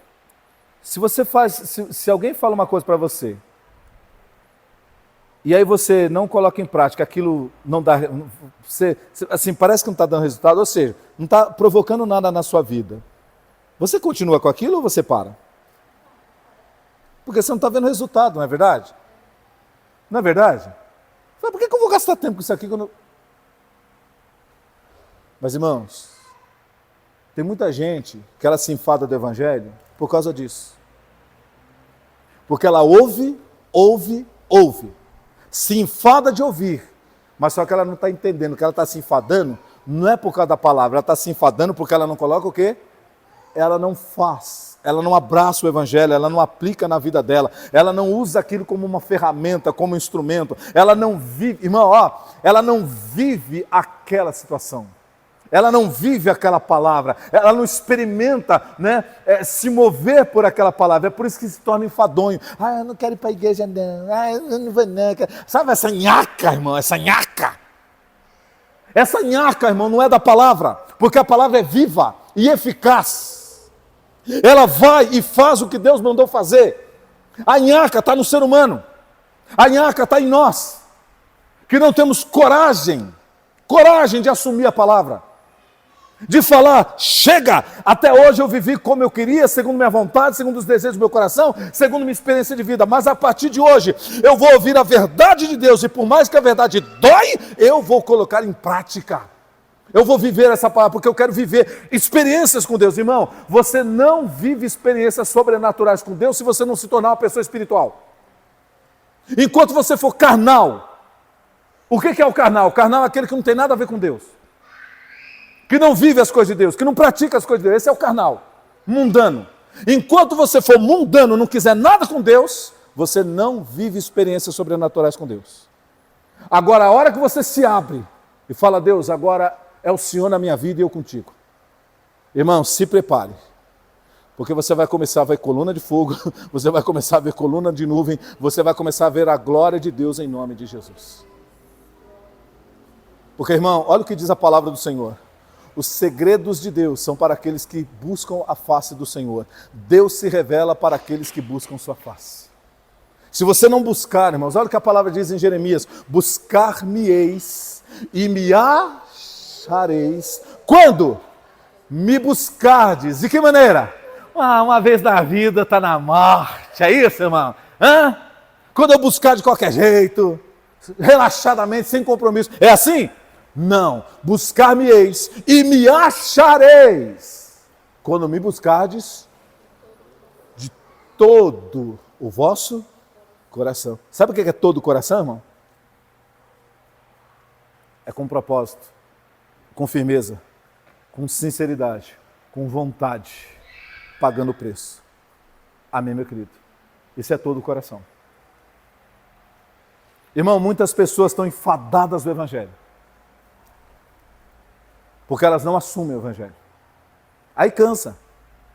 Se alguém fala uma coisa para você, e aí você não coloca em prática, aquilo não dá, assim, parece que não está dando resultado, ou seja, não está provocando nada na sua vida. Você continua com aquilo ou você para? Porque você não está vendo resultado, não é verdade? Não é verdade? Por que eu vou gastar tempo com isso aqui quando... Mas, irmãos, tem muita gente que ela se enfada do evangelho por causa disso. Porque ela ouve, se enfada de ouvir, mas só que ela não está entendendo que ela está se enfadando, não é por causa da palavra, ela está se enfadando porque ela não coloca o quê? Ela não faz, ela não abraça o evangelho, ela não aplica na vida dela, ela não usa aquilo como uma ferramenta, como um instrumento, ela não vive, irmão, ela não vive aquela situação. Ela não vive aquela palavra, ela não experimenta, né, se mover por aquela palavra, é por isso que se torna enfadonho. Eu não quero ir para a igreja não, eu não vou não. Sabe essa nhaca, irmão, essa nhaca? Essa nhaca, irmão, não é da palavra, porque a palavra é viva e eficaz. Ela vai e faz o que Deus mandou fazer. A nhaca está no ser humano, a nhaca está em nós, que não temos coragem de assumir a palavra. De falar, chega, até hoje eu vivi como eu queria, segundo minha vontade, segundo os desejos do meu coração, segundo minha experiência de vida, mas a partir de hoje, eu vou ouvir a verdade de Deus, e por mais que a verdade dói, eu vou colocar em prática, eu vou viver essa palavra, porque eu quero viver experiências com Deus. Irmão, você não vive experiências sobrenaturais com Deus se você não se tornar uma pessoa espiritual. Enquanto você for carnal, o que é o carnal? O carnal é aquele que não tem nada a ver com Deus, que não vive as coisas de Deus, que não pratica as coisas de Deus. Esse é o carnal, mundano. Enquanto você for mundano, não quiser nada com Deus, você não vive experiências sobrenaturais com Deus. Agora, a hora que você se abre e fala, Deus, agora é o Senhor na minha vida e eu contigo. Irmão, se prepare, porque você vai começar a ver coluna de fogo, você vai começar a ver coluna de nuvem, você vai começar a ver a glória de Deus em nome de Jesus. Porque, irmão, olha o que diz a palavra do Senhor. Os segredos de Deus são para aqueles que buscam a face do Senhor. Deus se revela para aqueles que buscam sua face. Se você não buscar, irmãos, olha o que a palavra diz em Jeremias: buscar-me-eis e me achareis. Quando? Me buscardes. De que maneira? Uma vez na vida está na morte. É isso, irmão? Quando eu buscar de qualquer jeito, relaxadamente, sem compromisso. É assim? Não, buscar-me-eis e me achareis, quando me buscardes de todo o vosso coração. Sabe o que é todo o coração, irmão? É com propósito, com firmeza, com sinceridade, com vontade, pagando o preço. Amém, meu querido? Isso é todo o coração. Irmão, muitas pessoas estão enfadadas do evangelho, porque elas não assumem o evangelho. Aí cansa.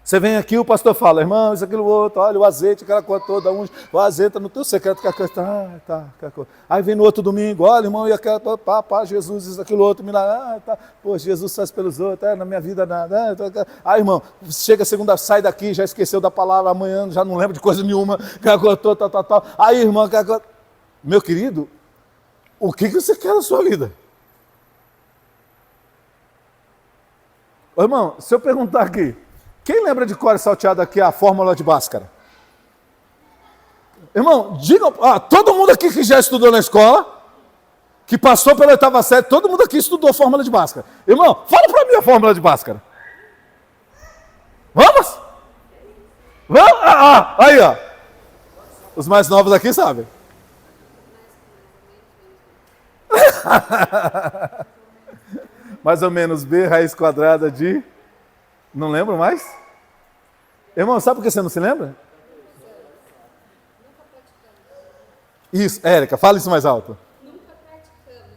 Você vem aqui, o pastor fala, irmão, isso, aquilo, outro, olha, o azeite, aquela coisa toda, o azeite no teu secreto, Aí vem no outro domingo, olha, irmão, e aquela, Jesus, isso, aquilo, outro, pô, Jesus faz pelos outros, na minha vida nada. Aí, irmão, chega segunda, sai daqui, já esqueceu da palavra, amanhã já não lembra de coisa nenhuma, aquela coisa toda, tal. Aí, irmão, meu querido, o que você quer na sua vida? Ô, irmão, se eu perguntar aqui, quem lembra de cor salteado aqui a fórmula de Bhaskara? Irmão, diga, todo mundo aqui que já estudou na escola, que passou pela oitava série, todo mundo aqui estudou a fórmula de Bhaskara. Irmão, fala para mim a fórmula de Bhaskara. Vamos? Vamos? Aí, ó. Os mais novos aqui sabem. Mais ou menos B, raiz quadrada de... Não lembro mais? Irmão, sabe por que você não se lembra? Isso, Érica, fala isso mais alto. Nunca praticamos.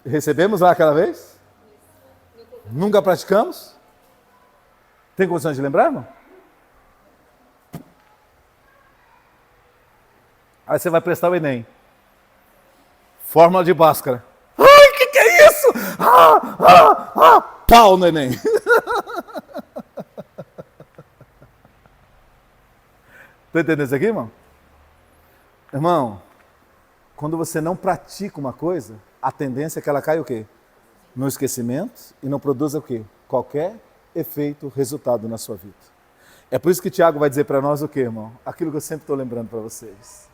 Recebemos lá aquela vez? Nunca praticamos? Tem condições de lembrar, irmão? Aí você vai prestar o Enem. Fórmula de Bhaskara. Ai, que é isso? Pau no Enem. Está entendendo isso aqui, irmão? Irmão, quando você não pratica uma coisa, a tendência é que ela caia o quê? No esquecimento e não produza o quê? Qualquer efeito, resultado na sua vida. É por isso que Tiago vai dizer para nós o quê, irmão? Aquilo que eu sempre estou lembrando para vocês.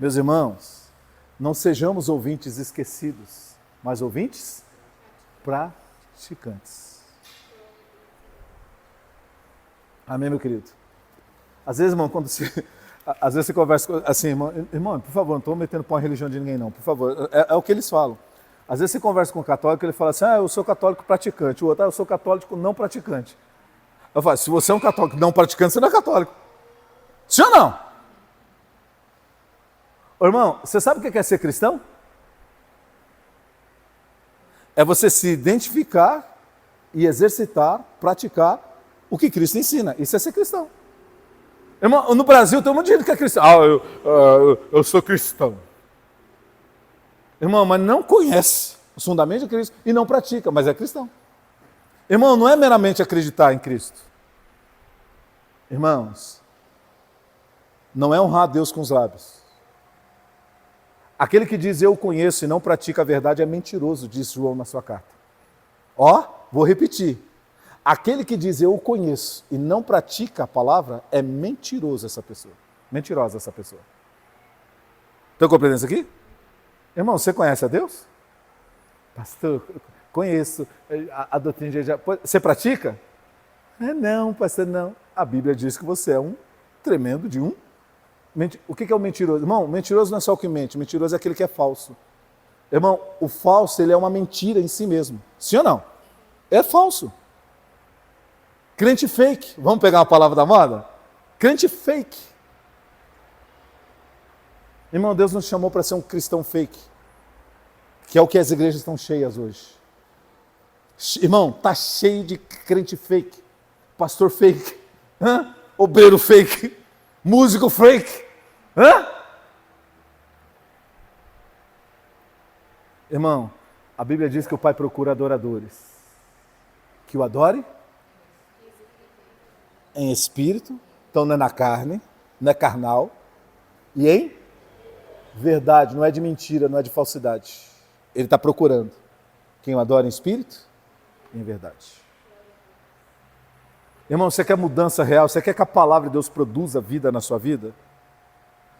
Meus irmãos, não sejamos ouvintes esquecidos, mas ouvintes praticantes. Amém, meu querido? Às vezes, irmão, às vezes você conversa assim, irmão, por favor, não estou metendo pau em religião de ninguém, não, por favor. É o que eles falam. Às vezes você conversa com um católico, ele fala assim, eu sou católico praticante. O outro, eu sou católico não praticante. Eu falo, se você é um católico não praticante, você não é católico. Sim ou não? Ô, irmão, você sabe o que é ser cristão? É você se identificar e exercitar, praticar o que Cristo ensina. Isso é ser cristão. Irmão, no Brasil tem um monte de gente que é cristão. Eu sou cristão. Irmão, mas não conhece os fundamentos de Cristo e não pratica, mas é cristão. Irmão, não é meramente acreditar em Cristo. Irmãos, não é honrar a Deus com os lábios. Aquele que diz eu conheço e não pratica a verdade é mentiroso, diz João na sua carta. Vou repetir. Aquele que diz eu conheço e não pratica a palavra é mentiroso essa pessoa. Mentirosa essa pessoa. Estão compreendendo isso aqui? Irmão, você conhece a Deus? Pastor, conheço a doutrina de Jesus. Você pratica? Não, pastor, não. A Bíblia diz que você é um tremendo de um. O que é o mentiroso? Irmão, mentiroso não é só o que mente, mentiroso é aquele que é falso. Irmão, o falso ele é uma mentira em si mesmo. Sim ou não? É falso. Crente fake. Vamos pegar uma palavra da moda? Crente fake. Irmão, Deus nos chamou para ser um cristão fake, que é o que as igrejas estão cheias hoje. Irmão, tá cheio de crente fake, pastor fake, obreiro fake, músico fake. Irmão, a Bíblia diz que o Pai procura adoradores que o adore em espírito, então não é na carne, não é carnal, e em verdade, não é de mentira, não é de falsidade. Ele está procurando quem o adora em espírito e em verdade. Irmão, você quer mudança real? Você quer que a palavra de Deus produza vida na sua vida?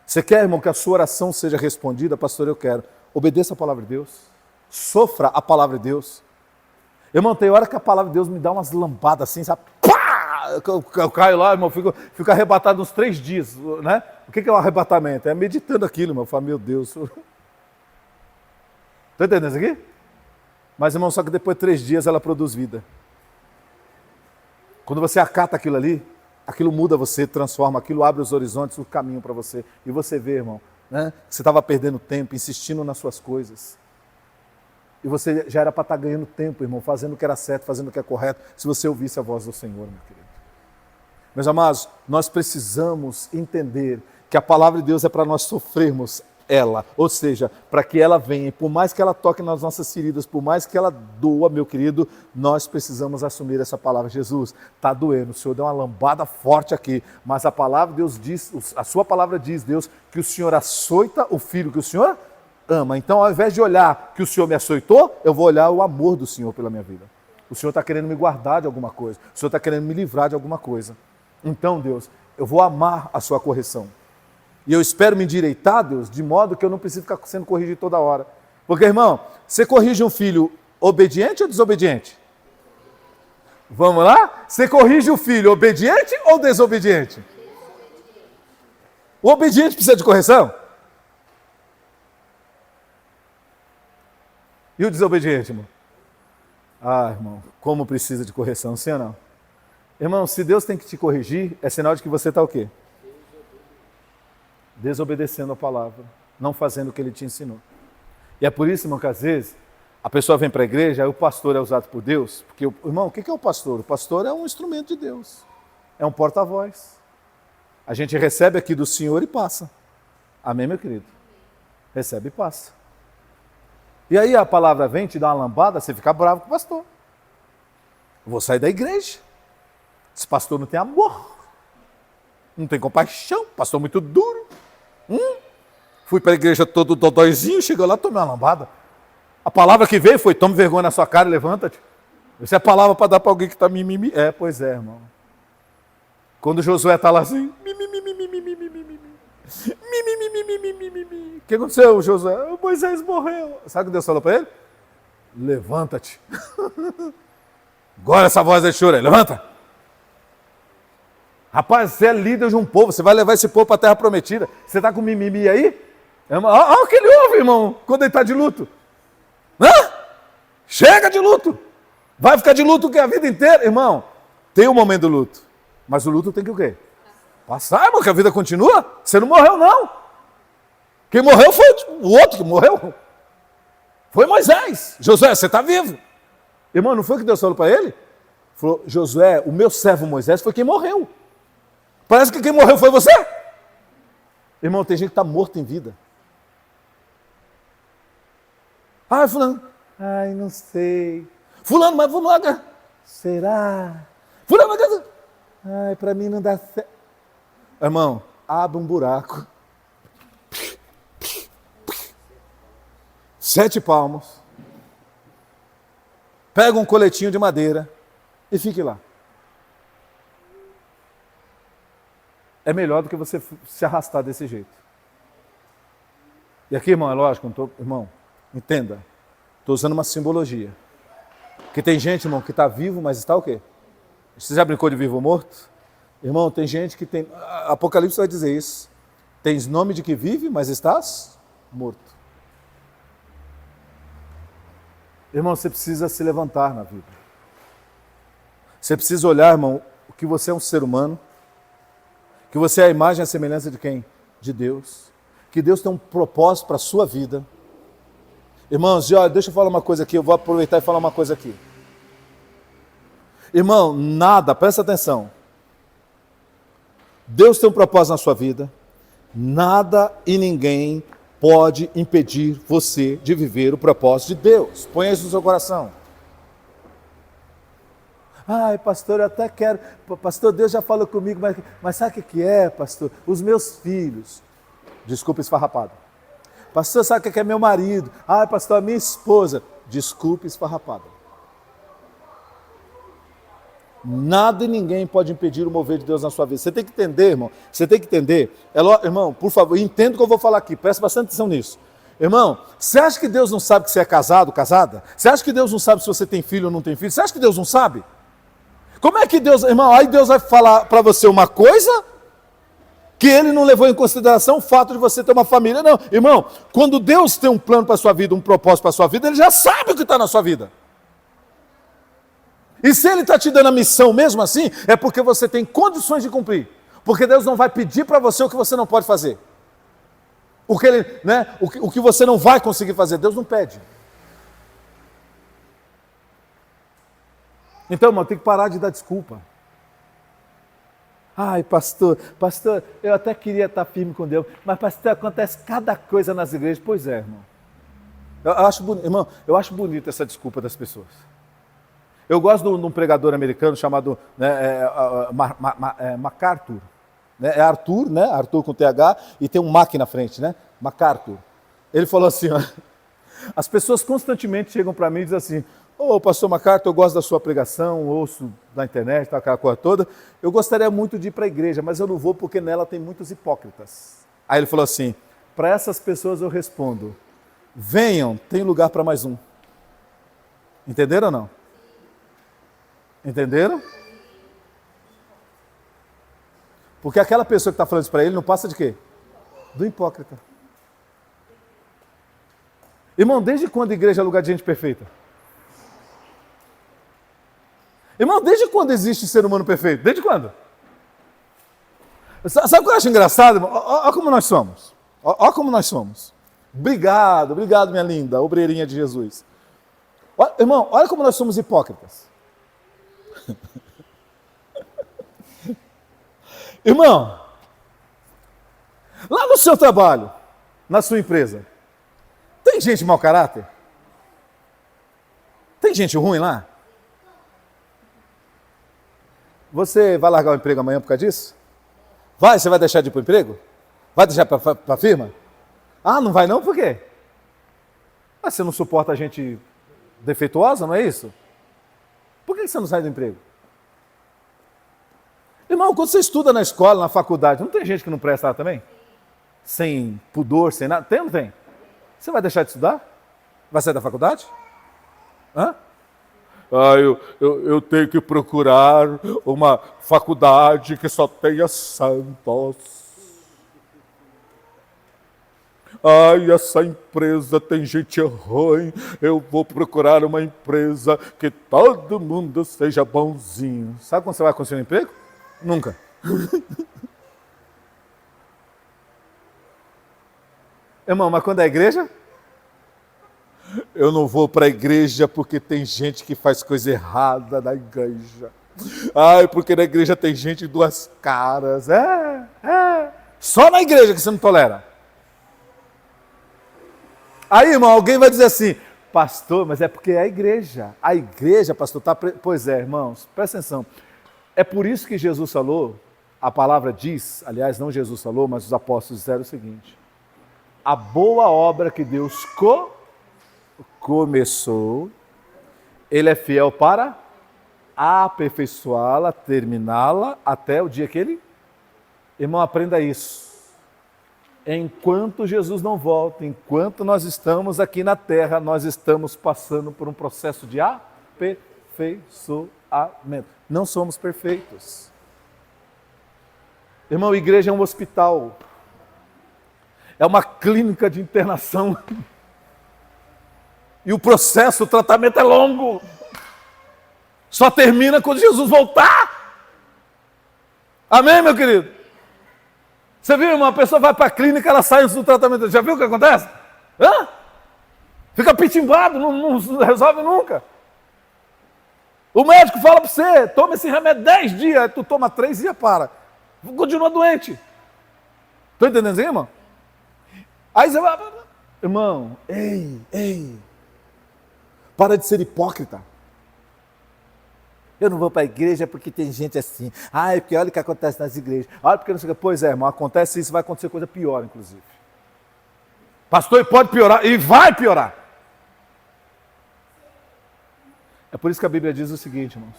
Você quer, irmão, que a sua oração seja respondida? Pastor, eu quero. Obedeça a palavra de Deus. Sofra a palavra de Deus. Irmão, tem hora que a palavra de Deus me dá umas lambadas assim, sabe? Pá! Eu caio lá, irmão, fico arrebatado uns 3 dias, né? O que é o arrebatamento? É meditando aquilo, irmão. Eu falo, meu Deus. Está entendendo isso aqui? Mas, irmão, só que depois de 3 dias ela produz vida. Quando você acata aquilo ali, aquilo muda você, transforma, aquilo abre os horizontes, o caminho para você. E você vê, irmão, né, que você estava perdendo tempo, insistindo nas suas coisas. E você já era para estar ganhando tempo, irmão, fazendo o que era certo, fazendo o que é correto, se você ouvisse a voz do Senhor, meu querido. Meus amados, nós precisamos entender que a palavra de Deus é para nós sofrermos ela, ou seja, para que ela venha, e por mais que ela toque nas nossas feridas, por mais que ela doa, meu querido, nós precisamos assumir essa palavra. Jesus, está doendo, o Senhor deu uma lambada forte aqui, mas a palavra de Deus diz, a sua palavra diz, Deus, que o Senhor açoita o filho que o Senhor ama. Então, ao invés de olhar que o Senhor me açoitou, eu vou olhar o amor do Senhor pela minha vida. O Senhor está querendo me guardar de alguma coisa, o Senhor está querendo me livrar de alguma coisa. Então, Deus, eu vou amar a sua correção. E eu espero me endireitar, Deus, de modo que eu não preciso ficar sendo corrigido toda hora. Porque, irmão, você corrige um filho obediente ou desobediente? Vamos lá? Você corrige o filho obediente ou desobediente? O obediente precisa de correção? E o desobediente, irmão? Irmão, como precisa de correção, sim ou não? Irmão, se Deus tem que te corrigir, é sinal de que você está o quê? Desobedecendo a palavra, não fazendo o que ele te ensinou. E é por isso, irmão, que às vezes a pessoa vem para a igreja, aí o pastor é usado por Deus, porque, irmão, o que é o pastor? O pastor é um instrumento de Deus, é um porta-voz. A gente recebe aqui do Senhor e passa. Amém, meu querido? Recebe e passa. E aí a palavra vem, te dá uma lambada, você fica bravo com o pastor. Eu vou sair da igreja. Esse pastor não tem amor, não tem compaixão, pastor muito duro. Fui para a igreja todo dodóizinho, chegou lá, tomei uma lambada. A palavra que veio foi, tome vergonha na sua cara e levanta-te. Essa é a palavra para dar para alguém que está mimimi. Pois é, irmão. Quando Josué está lá assim, O que aconteceu, Josué? Moisés morreu. Sabe o que Deus falou para ele? Levanta-te. Agora essa voz é chora, levanta. Rapaz, você é líder de um povo, você vai levar esse povo para a terra prometida. Você está com mimimi aí? Olha o que ele ouve, irmão, quando ele está de luto. Hã? Chega de luto. Vai ficar de luto que a vida inteira. Irmão, tem um momento do luto. Mas o luto tem que o quê? Passar, irmão, que a vida continua. Você não morreu, não. Quem morreu foi o outro que morreu. Foi Moisés. Josué, você está vivo. Irmão, não foi o que Deus falou para ele? Falou, Josué, o meu servo Moisés foi quem morreu. Parece que quem morreu foi você. Irmão, tem gente que está morto em vida. Ai, fulano. Ai, não sei. Fulano, mas vamos lá. Será? Fulano, mas... Ai, para mim não dá certo. Irmão, abre um buraco. 7 palmos. Pega um coletinho de madeira e fique lá. É melhor do que você se arrastar desse jeito. E aqui, irmão, é lógico, irmão, entenda. Estou usando uma simbologia. Porque tem gente, irmão, que está vivo, mas está o quê? Você já brincou de vivo ou morto? Irmão, tem gente que tem... Apocalipse vai dizer isso. Tens nome de que vive, mas estás morto. Irmão, você precisa se levantar na vida. Você precisa olhar, irmão, que você é um ser humano, que você é a imagem e a semelhança de quem? De Deus. Que Deus tem um propósito para a sua vida. Irmãos, deixa eu falar uma coisa aqui, eu vou aproveitar e falar uma coisa aqui. Irmão, nada, presta atenção. Deus tem um propósito na sua vida. Nada e ninguém pode impedir você de viver o propósito de Deus. Ponha isso no seu coração. Ai, pastor, eu até quero. Pastor, Deus já falou comigo, mas sabe o que é, pastor? Os meus filhos. Desculpa, esfarrapado. Pastor, sabe o que é meu marido? Ai, pastor, a minha esposa. Desculpe, esfarrapado. Nada e ninguém pode impedir o mover de Deus na sua vida. Você tem que entender, irmão. Você tem que entender. Irmão, por favor, entenda o que eu vou falar aqui. Presta bastante atenção nisso. Irmão, você acha que Deus não sabe que você é casado, casada? Você acha que Deus não sabe se você tem filho ou não tem filho? Você acha que Deus não sabe? Como é que Deus... Irmão, aí Deus vai falar para você uma coisa que Ele não levou em consideração o fato de você ter uma família. Não, irmão, quando Deus tem um plano para a sua vida, um propósito para a sua vida, Ele já sabe o que está na sua vida. E se Ele está te dando a missão mesmo assim, é porque você tem condições de cumprir. Porque Deus não vai pedir para você o que você não pode fazer. O que você não vai conseguir fazer, Deus não pede. Então, irmão, tem que parar de dar desculpa. Ai, pastor, eu até queria estar firme com Deus, mas pastor, acontece cada coisa nas igrejas. Pois é, irmão. Eu acho bonito essa desculpa das pessoas. Eu gosto de um pregador americano chamado MacArthur. É Arthur, né? Arthur com TH, e tem um Mac na frente, né? MacArthur. Ele falou assim, ó, as pessoas constantemente chegam para mim e dizem assim, pastor MacArthur, eu gosto da sua pregação, ouço na internet, aquela coisa toda, eu gostaria muito de ir para a igreja, mas eu não vou porque nela tem muitos hipócritas. Aí ele falou assim, para essas pessoas eu respondo, venham, tem lugar para mais um. Entenderam ou não? Entenderam? Porque aquela pessoa que está falando isso para ele não passa de quê? Do hipócrita. Irmão, desde quando a igreja é lugar de gente perfeita? Irmão, desde quando existe ser humano perfeito? Desde quando? Sabe o que eu acho engraçado, irmão? Olha como nós somos. Olha como nós somos. Obrigado, minha linda, obreirinha de Jesus. Irmão, olha como nós somos hipócritas. Irmão, lá no seu trabalho, na sua empresa, tem gente mau caráter? Tem gente ruim lá? Você vai largar o emprego amanhã por causa disso? Você vai deixar de ir para o emprego? Vai deixar para a firma? Ah, não vai não? Por quê? Mas você não suporta a gente defeituosa, não é isso? Por que você não sai do emprego? Irmão, quando você estuda na escola, na faculdade, não tem gente que não presta lá também? sem pudor, sem nada? Tem ou não tem? Você vai deixar de estudar? Vai sair da faculdade? Hã? Eu tenho que procurar uma faculdade que só tenha santos. Essa empresa tem gente ruim. Eu vou procurar uma empresa que todo mundo seja bonzinho. Sabe quando você vai conseguir um emprego? Nunca. Irmão, mas quando é igreja? Eu não vou para a igreja porque tem gente que faz coisa errada na igreja. Porque na igreja tem gente de duas caras. Só na igreja que você não tolera. Aí, irmão, alguém vai dizer assim, pastor, mas é porque é a igreja. A igreja, pastor, está... Pois é, irmãos, presta atenção. É por isso que Jesus falou, a palavra diz, aliás, não Jesus falou, mas os apóstolos disseram o seguinte: a boa obra que Deus começou, Ele é fiel para aperfeiçoá-la, terminá-la até o dia que Ele... Irmão, aprenda isso. Enquanto Jesus não volta, enquanto nós estamos aqui na terra, nós estamos passando por um processo de aperfeiçoamento. Não somos perfeitos. Irmão, a igreja é um hospital. É uma clínica de internação. E o processo, o tratamento é longo. Só termina quando Jesus voltar. Amém, meu querido? Você viu, uma pessoa vai para a clínica, ela sai do tratamento. Já viu o que acontece? Fica pitimbado, não resolve nunca. O médico fala para você, toma esse remédio 10 dias, aí tu toma 3 dias, para. Continua doente. Estou entendendo isso, irmão? Aí você vai... Irmão, ei. Para de ser hipócrita. Eu não vou para a igreja porque tem gente assim. Porque olha o que acontece nas igrejas. Olha porque não sei o que. Pois é, irmão, acontece isso, vai acontecer coisa pior, inclusive. Pastor, e pode piorar, e vai piorar. É por isso que a Bíblia diz o seguinte, irmãos.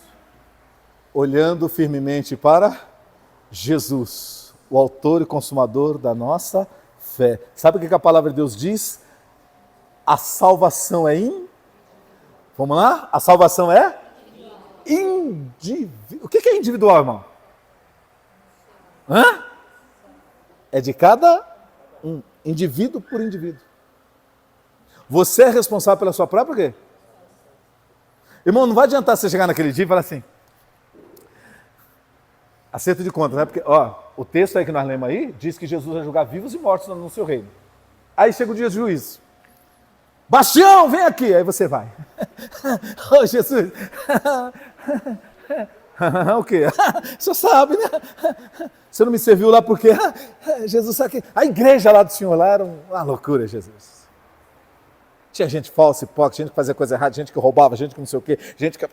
Olhando firmemente para Jesus, o autor e consumador da nossa fé. Sabe o que a palavra de Deus diz? A salvação é Vamos lá? A salvação é individual. O que é individual, irmão? É de cada indivíduo por indivíduo. Você é responsável pela sua própria o quê? Irmão, não vai adiantar você chegar naquele dia e falar assim, acerto de contas, né? Porque, o texto aí que nós lemos aí, diz que Jesus vai julgar vivos e mortos no seu reino. Aí chega o dia do juízo. Bastião, vem aqui. Aí você vai. Jesus. O quê? Você sabe, né? Você não me serviu lá porque Jesus sabe que a igreja lá do Senhor lá era uma loucura, Jesus. Tinha gente falsa, hipócrita, gente que fazia coisa errada, gente que roubava, gente que não sei o quê, gente que...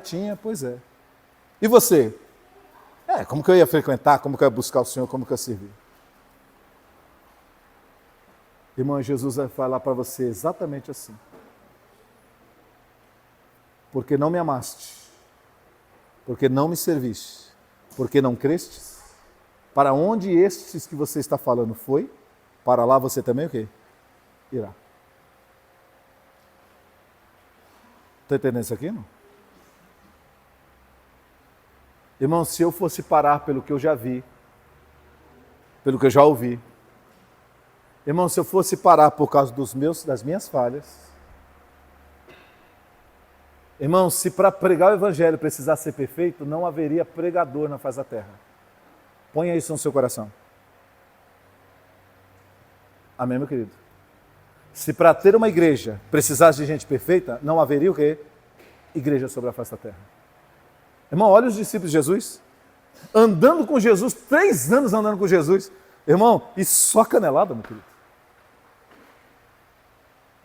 tinha, pois é. E você? Como que eu ia frequentar, como que eu ia buscar o Senhor, como que eu ia servir? Irmão, Jesus vai falar para você exatamente assim. Porque não me amaste, porque não me serviste, porque não crestes, para onde estes que você está falando foi, para lá você também o quê? Irá. Está entendendo isso aqui, não? Irmão, se eu fosse parar pelo que eu já vi, pelo que eu já ouvi, irmão, se eu fosse parar por causa das minhas falhas, irmão, se para pregar o evangelho precisar ser perfeito, não haveria pregador na face da terra. Ponha isso no seu coração. Amém, meu querido? Se para ter uma igreja precisasse de gente perfeita, não haveria o quê? Igreja sobre a face da terra. Irmão, olha os discípulos de Jesus, andando com Jesus, 3 anos andando com Jesus. Irmão, e só canelada, meu querido.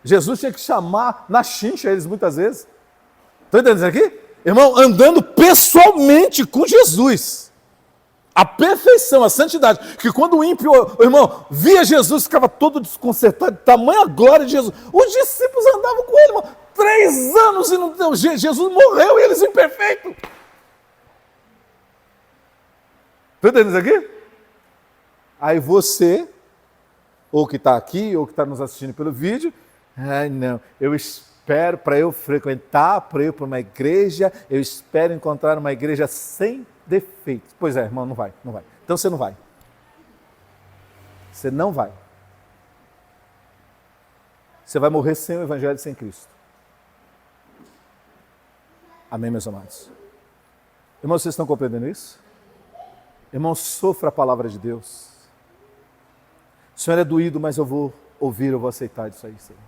Jesus tinha que chamar na chincha eles muitas vezes. Estão entendendo isso aqui? Irmão, andando pessoalmente com Jesus. A perfeição, a santidade. Que quando o ímpio, irmão, via Jesus, ficava todo desconcertado, de tamanha glória de Jesus. Os discípulos andavam com ele, irmão, 3 anos e não deu. Jesus morreu e eles imperfeitos. Estão entendendo isso aqui? Aí você, ou que está aqui, ou que está nos assistindo pelo vídeo, ai não, eu espero para eu frequentar, para eu ir para uma igreja, eu espero encontrar uma igreja sem defeitos. Pois é, irmão, não vai. Então você não vai. Você não vai. Você vai morrer sem o Evangelho e sem Cristo. Amém, meus amados? Irmãos, vocês estão compreendendo isso? Irmãos, sofra a palavra de Deus. O Senhor é doído, mas eu vou ouvir, eu vou aceitar isso aí, Senhor.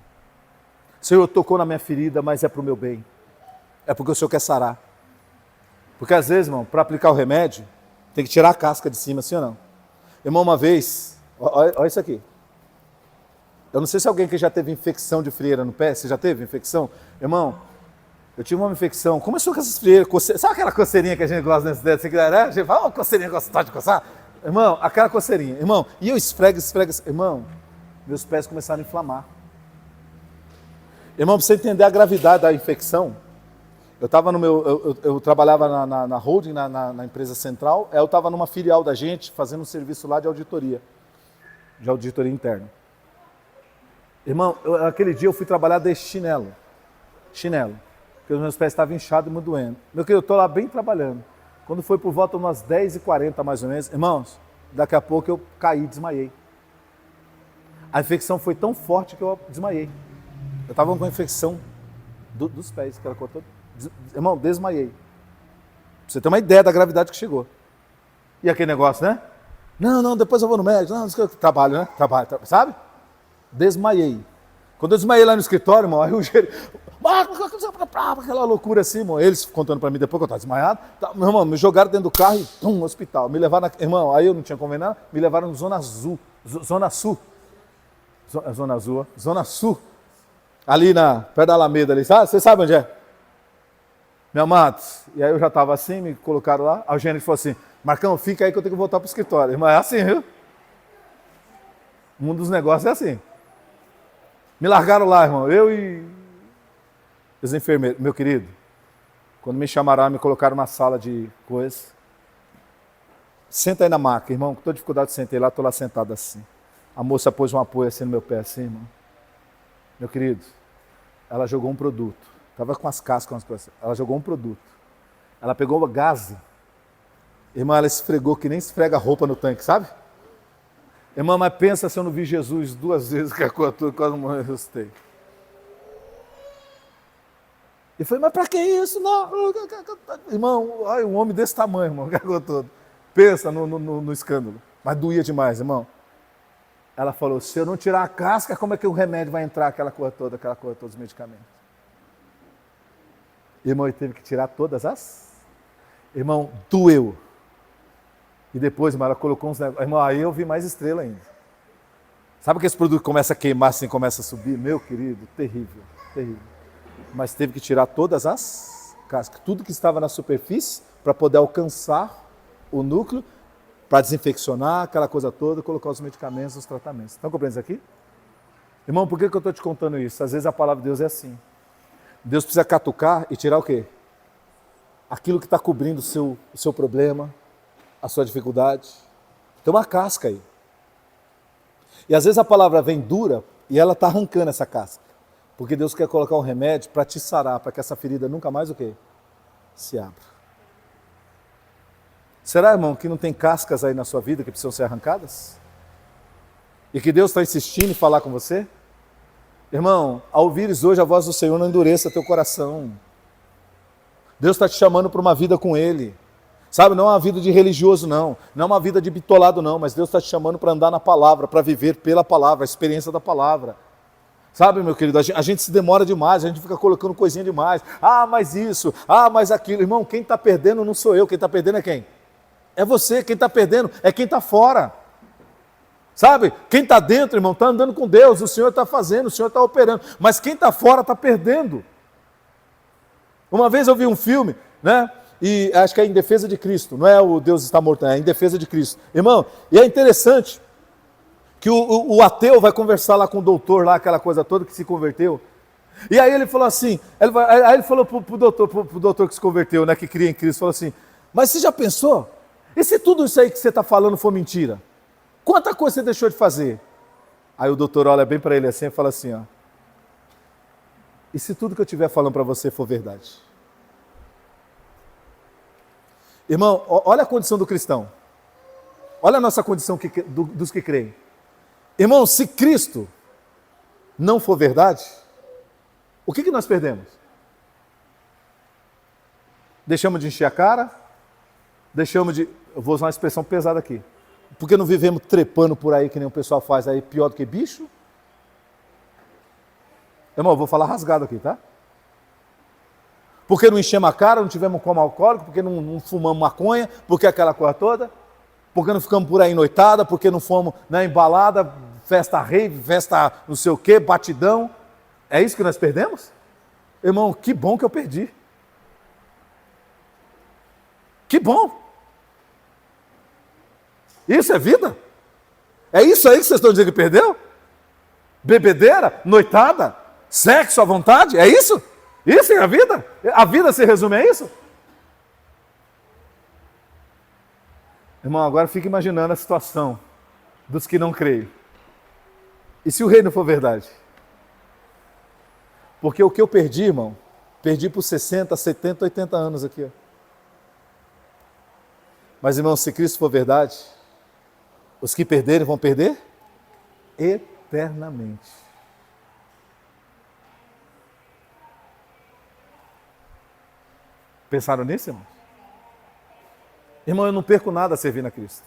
O Senhor tocou na minha ferida, mas é para o meu bem. É porque o Senhor quer sarar. Porque às vezes, irmão, para aplicar o remédio, tem que tirar a casca de cima, sim ou não? Irmão, uma vez, olha isso aqui. Eu não sei se alguém que já teve infecção de frieira no pé, você já teve infecção? Irmão, eu tive uma infecção, começou com essas frieiras, sabe aquela coceirinha que a gente gosta nesse dedo? Né? A gente fala, coceirinha gostosa de coçar? Irmão, aquela coceirinha, irmão, e eu esfrego, irmão, meus pés começaram a inflamar. Irmão, para você entender a gravidade da infecção, eu estava eu trabalhava na holding, na empresa central, eu estava numa filial da gente, fazendo um serviço lá de auditoria interna. Irmão, aquele dia eu fui trabalhar de chinelo, porque os meus pés estavam inchados e me doendo. Meu querido, eu estou lá bem trabalhando. Quando foi por volta umas 10h40 mais ou menos, irmãos, daqui a pouco eu caí e desmaiei. A infecção foi tão forte que eu desmaiei. Eu estava com a infecção dos pés, que ela cortou. Irmão, desmaiei. Pra você ter uma ideia da gravidade que chegou. E aquele negócio, né? Não, depois eu vou no médico. Não, trabalho, né? Trabalho, sabe? Desmaiei. Quando eu desmaiei lá no escritório, irmão, aí o gerente... aquela loucura assim, irmão. Eles contando pra mim depois que eu estava desmaiado. Meu irmão, me jogaram dentro do carro e pum, hospital. Me levaram, irmão, aí eu não tinha conveniado, me levaram no Zona Sul. Ali perto da Alameda ali, sabe? Você sabe onde é? Meu amado, e aí eu já estava assim, me colocaram lá, aí o gerente falou assim, Marcão, fica aí que eu tenho que voltar para o escritório. Irmão, é assim, viu? O mundo dos negócios é assim. Me largaram lá, irmão, eu e os enfermeiros. Meu querido, quando me chamaram, me colocaram numa sala de coisas. Senta aí na maca, irmão, com toda dificuldade sentei lá, estou lá sentado assim. A moça pôs um apoio assim no meu pé, assim, irmão. Meu querido, ela jogou um produto. Estava com as cascas, umas coisas. Ela jogou um produto. Ela pegou o gás. Irmã, ela esfregou que nem esfrega a roupa no tanque, sabe? Irmã, mas pensa se eu não vi Jesus 2 vezes que a cor toda, quase não ressuscitei. E falei, mas para que isso? Não. Irmão, olha, um homem desse tamanho, irmão, que a cor toda. Pensa no escândalo. Mas doía demais, irmão. Ela falou, se eu não tirar a casca, como é que o remédio vai entrar aquela cor toda os medicamentos? Irmão, ele teve que tirar todas as... Irmão, doeu. E depois, irmão, ela colocou uns negócios. Irmão, aí eu vi mais estrela ainda. Sabe que esse produto começa a queimar assim, começa a subir? Meu querido, terrível, terrível. Mas teve que tirar todas as cascas, tudo que estava na superfície, para poder alcançar o núcleo, para desinfeccionar aquela coisa toda, colocar os medicamentos, os tratamentos. Estão compreendendo isso aqui? Irmão, por que eu estou te contando isso? Às vezes a palavra de Deus é assim. Deus precisa catucar e tirar o quê? Aquilo que está cobrindo o seu problema, a sua dificuldade. Tem uma casca aí. E às vezes a palavra vem dura e ela está arrancando essa casca. Porque Deus quer colocar um remédio para te sarar, para que essa ferida nunca mais o quê? Se abra. Será, irmão, que não tem cascas aí na sua vida que precisam ser arrancadas? E que Deus está insistindo em falar com você? Irmão, ao ouvires hoje a voz do Senhor, não endureça teu coração. Deus está te chamando para uma vida com Ele. Sabe, não é uma vida de religioso, não. Não é uma vida de bitolado, não. Mas Deus está te chamando para andar na palavra, para viver pela palavra, a experiência da palavra. Sabe, meu querido, a gente se demora demais, a gente fica colocando coisinha demais. Ah, mas isso, ah, mas aquilo. Irmão, quem está perdendo não sou eu, quem está perdendo é quem? É você, quem está perdendo é quem está fora. Sabe, quem está dentro, irmão, está andando com Deus, o Senhor está fazendo, o Senhor está operando. Mas quem está fora está perdendo. Uma vez eu vi um filme, né? E acho que é Em Defesa de Cristo, não é o Deus está morto, é Em Defesa de Cristo. Irmão, e é interessante que o ateu vai conversar lá com o doutor, lá, aquela coisa toda que se converteu. E aí ele falou assim, aí ele falou pro doutor que se converteu, né, que cria em Cristo, falou assim, mas você já pensou? E se tudo isso aí que você está falando for mentira? Quanta coisa você deixou de fazer? Aí o doutor olha bem para ele assim e fala assim, ó, e se tudo que eu estiver falando para você for verdade? Irmão, olha a condição do cristão. Olha a nossa condição dos que creem. Irmão, se Cristo não for verdade, o que nós perdemos? Deixamos de encher a cara? Deixamos de... Eu vou usar uma expressão pesada aqui. Porque não vivemos trepando por aí, que nem o pessoal faz aí, pior do que bicho? Irmão, eu vou falar rasgado aqui, tá? Porque não enchemos a cara, não tivemos como alcoólico, porque não fumamos maconha, porque aquela coisa toda, porque não ficamos por aí noitada, porque não fomos na embalada, festa rave, festa não sei o quê, batidão. É isso que nós perdemos? Irmão, que bom que eu perdi. Que bom. Isso é vida? É isso aí que vocês estão dizendo que perdeu? Bebedeira? Noitada? Sexo à vontade? É isso? Isso é a vida? A vida se resume a isso? Irmão, agora fica imaginando a situação dos que não creem. E se o reino for verdade? Porque o que eu perdi, irmão, perdi por 60, 70, 80 anos aqui. Ó. Mas, irmão, se Cristo for verdade, os que perderem vão perder eternamente. Pensaram nisso, irmão? Irmão, eu não perco nada servindo a Cristo.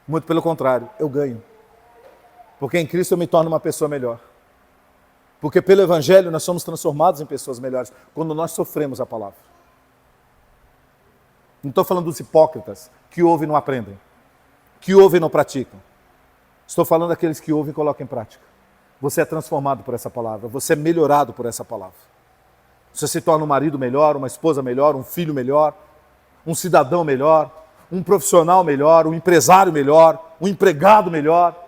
Muito pelo contrário, eu ganho. Porque em Cristo eu me torno uma pessoa melhor. Porque pelo Evangelho nós somos transformados em pessoas melhores quando nós sofremos a palavra. Não estou falando dos hipócritas que ouvem e não aprendem, que ouvem e não praticam. Estou falando daqueles que ouvem e colocam em prática. Você é transformado por essa palavra, você é melhorado por essa palavra. Você se torna um marido melhor, uma esposa melhor, um filho melhor, um cidadão melhor, um profissional melhor, um empresário melhor, um empregado melhor.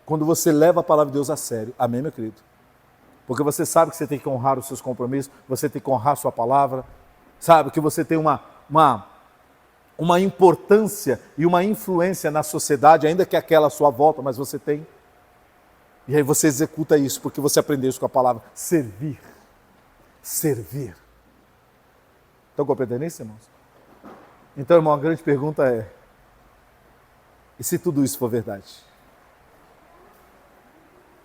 Quando você leva a palavra de Deus a sério. Amém, meu querido? Porque você sabe que você tem que honrar os seus compromissos, você tem que honrar a sua palavra, sabe que você tem uma importância e uma influência na sociedade, ainda que aquela à sua volta, mas você tem. E aí você executa isso, porque você aprendeu isso com a palavra. Servir. Servir. Estão compreendendo isso, irmãos? Então, irmão, a grande pergunta é, e se tudo isso for verdade?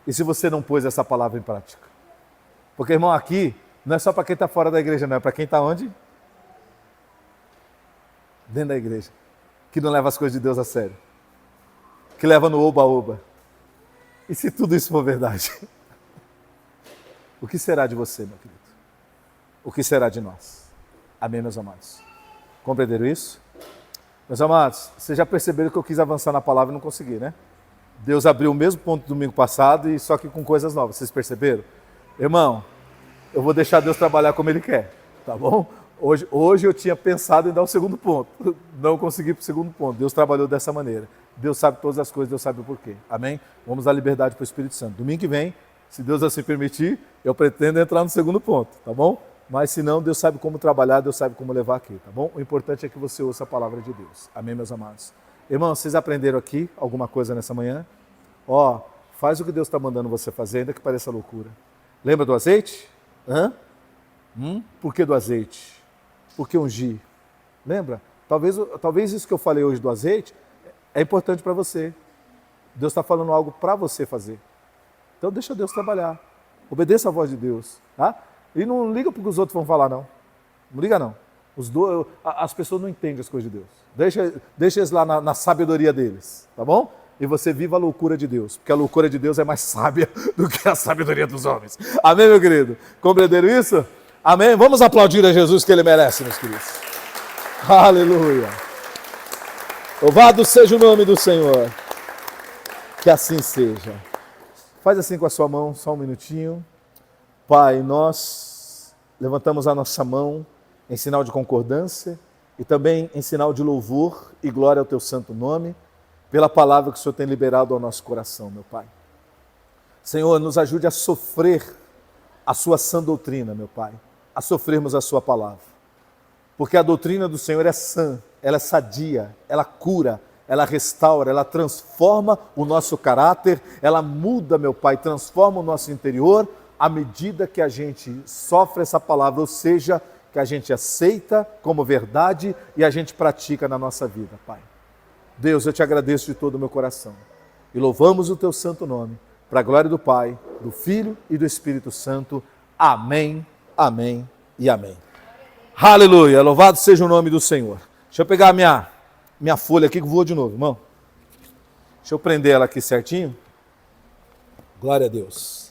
E se você não pôs essa palavra em prática? Porque, irmão, aqui não é só para quem está fora da igreja, não. É para quem está onde? Dentro da igreja. Que não leva as coisas de Deus a sério. Que leva no oba-oba. E se tudo isso for verdade? O que será de você, meu querido? O que será de nós? Amém, meus amados? Compreenderam isso? Meus amados, vocês já perceberam que eu quis avançar na palavra e não consegui, né? Deus abriu o mesmo ponto do domingo passado e só que com coisas novas. Vocês perceberam? Irmão, eu vou deixar Deus trabalhar como Ele quer, tá bom? Hoje eu tinha pensado em dar o segundo ponto. Não consegui para o segundo ponto. Deus trabalhou dessa maneira. Deus sabe todas as coisas, Deus sabe o porquê. Amém? Vamos dar liberdade para o Espírito Santo. Domingo que vem, se Deus assim permitir, eu pretendo entrar no segundo ponto, tá bom? Mas se não, Deus sabe como trabalhar, Deus sabe como levar aqui, tá bom? O importante é que você ouça a palavra de Deus. Amém, meus amados? Irmãos, vocês aprenderam aqui alguma coisa nessa manhã? Ó, faz o que Deus está mandando você fazer, ainda que pareça loucura. Lembra do azeite? Por que do azeite? Por que ungir? Lembra? Talvez isso que eu falei hoje do azeite é importante para você. Deus está falando algo para você fazer. Então deixa Deus trabalhar. Obedeça a voz de Deus, tá? E não liga para o que os outros vão falar, não. Não liga, não. As pessoas não entendem as coisas de Deus. Deixa eles lá na sabedoria deles, tá bom? E você viva a loucura de Deus, porque a loucura de Deus é mais sábia do que a sabedoria dos homens. Amém, meu querido? Compreenderam isso? Amém? Vamos aplaudir a Jesus que Ele merece, meus queridos. Aleluia. Louvado seja o nome do Senhor. Que assim seja. Faz assim com a sua mão, só um minutinho. Pai, nós levantamos a nossa mão em sinal de concordância e também em sinal de louvor e glória ao Teu santo nome, pela palavra que o Senhor tem liberado ao nosso coração, meu Pai. Senhor, nos ajude a sofrer a Sua sã doutrina, meu Pai, a sofrermos a Sua palavra. Porque a doutrina do Senhor é sã, ela é sadia, ela cura, ela restaura, ela transforma o nosso caráter, ela muda, meu Pai, transforma o nosso interior à medida que a gente sofre essa palavra, ou seja, que a gente aceita como verdade e a gente pratica na nossa vida, Pai. Deus, eu te agradeço de todo o meu coração e louvamos o teu santo nome, para a glória do Pai, do Filho e do Espírito Santo. Amém, amém e amém. Aleluia, louvado seja o nome do Senhor. Deixa eu pegar a minha folha aqui que voa de novo, irmão. Deixa eu prender ela aqui certinho. Glória a Deus.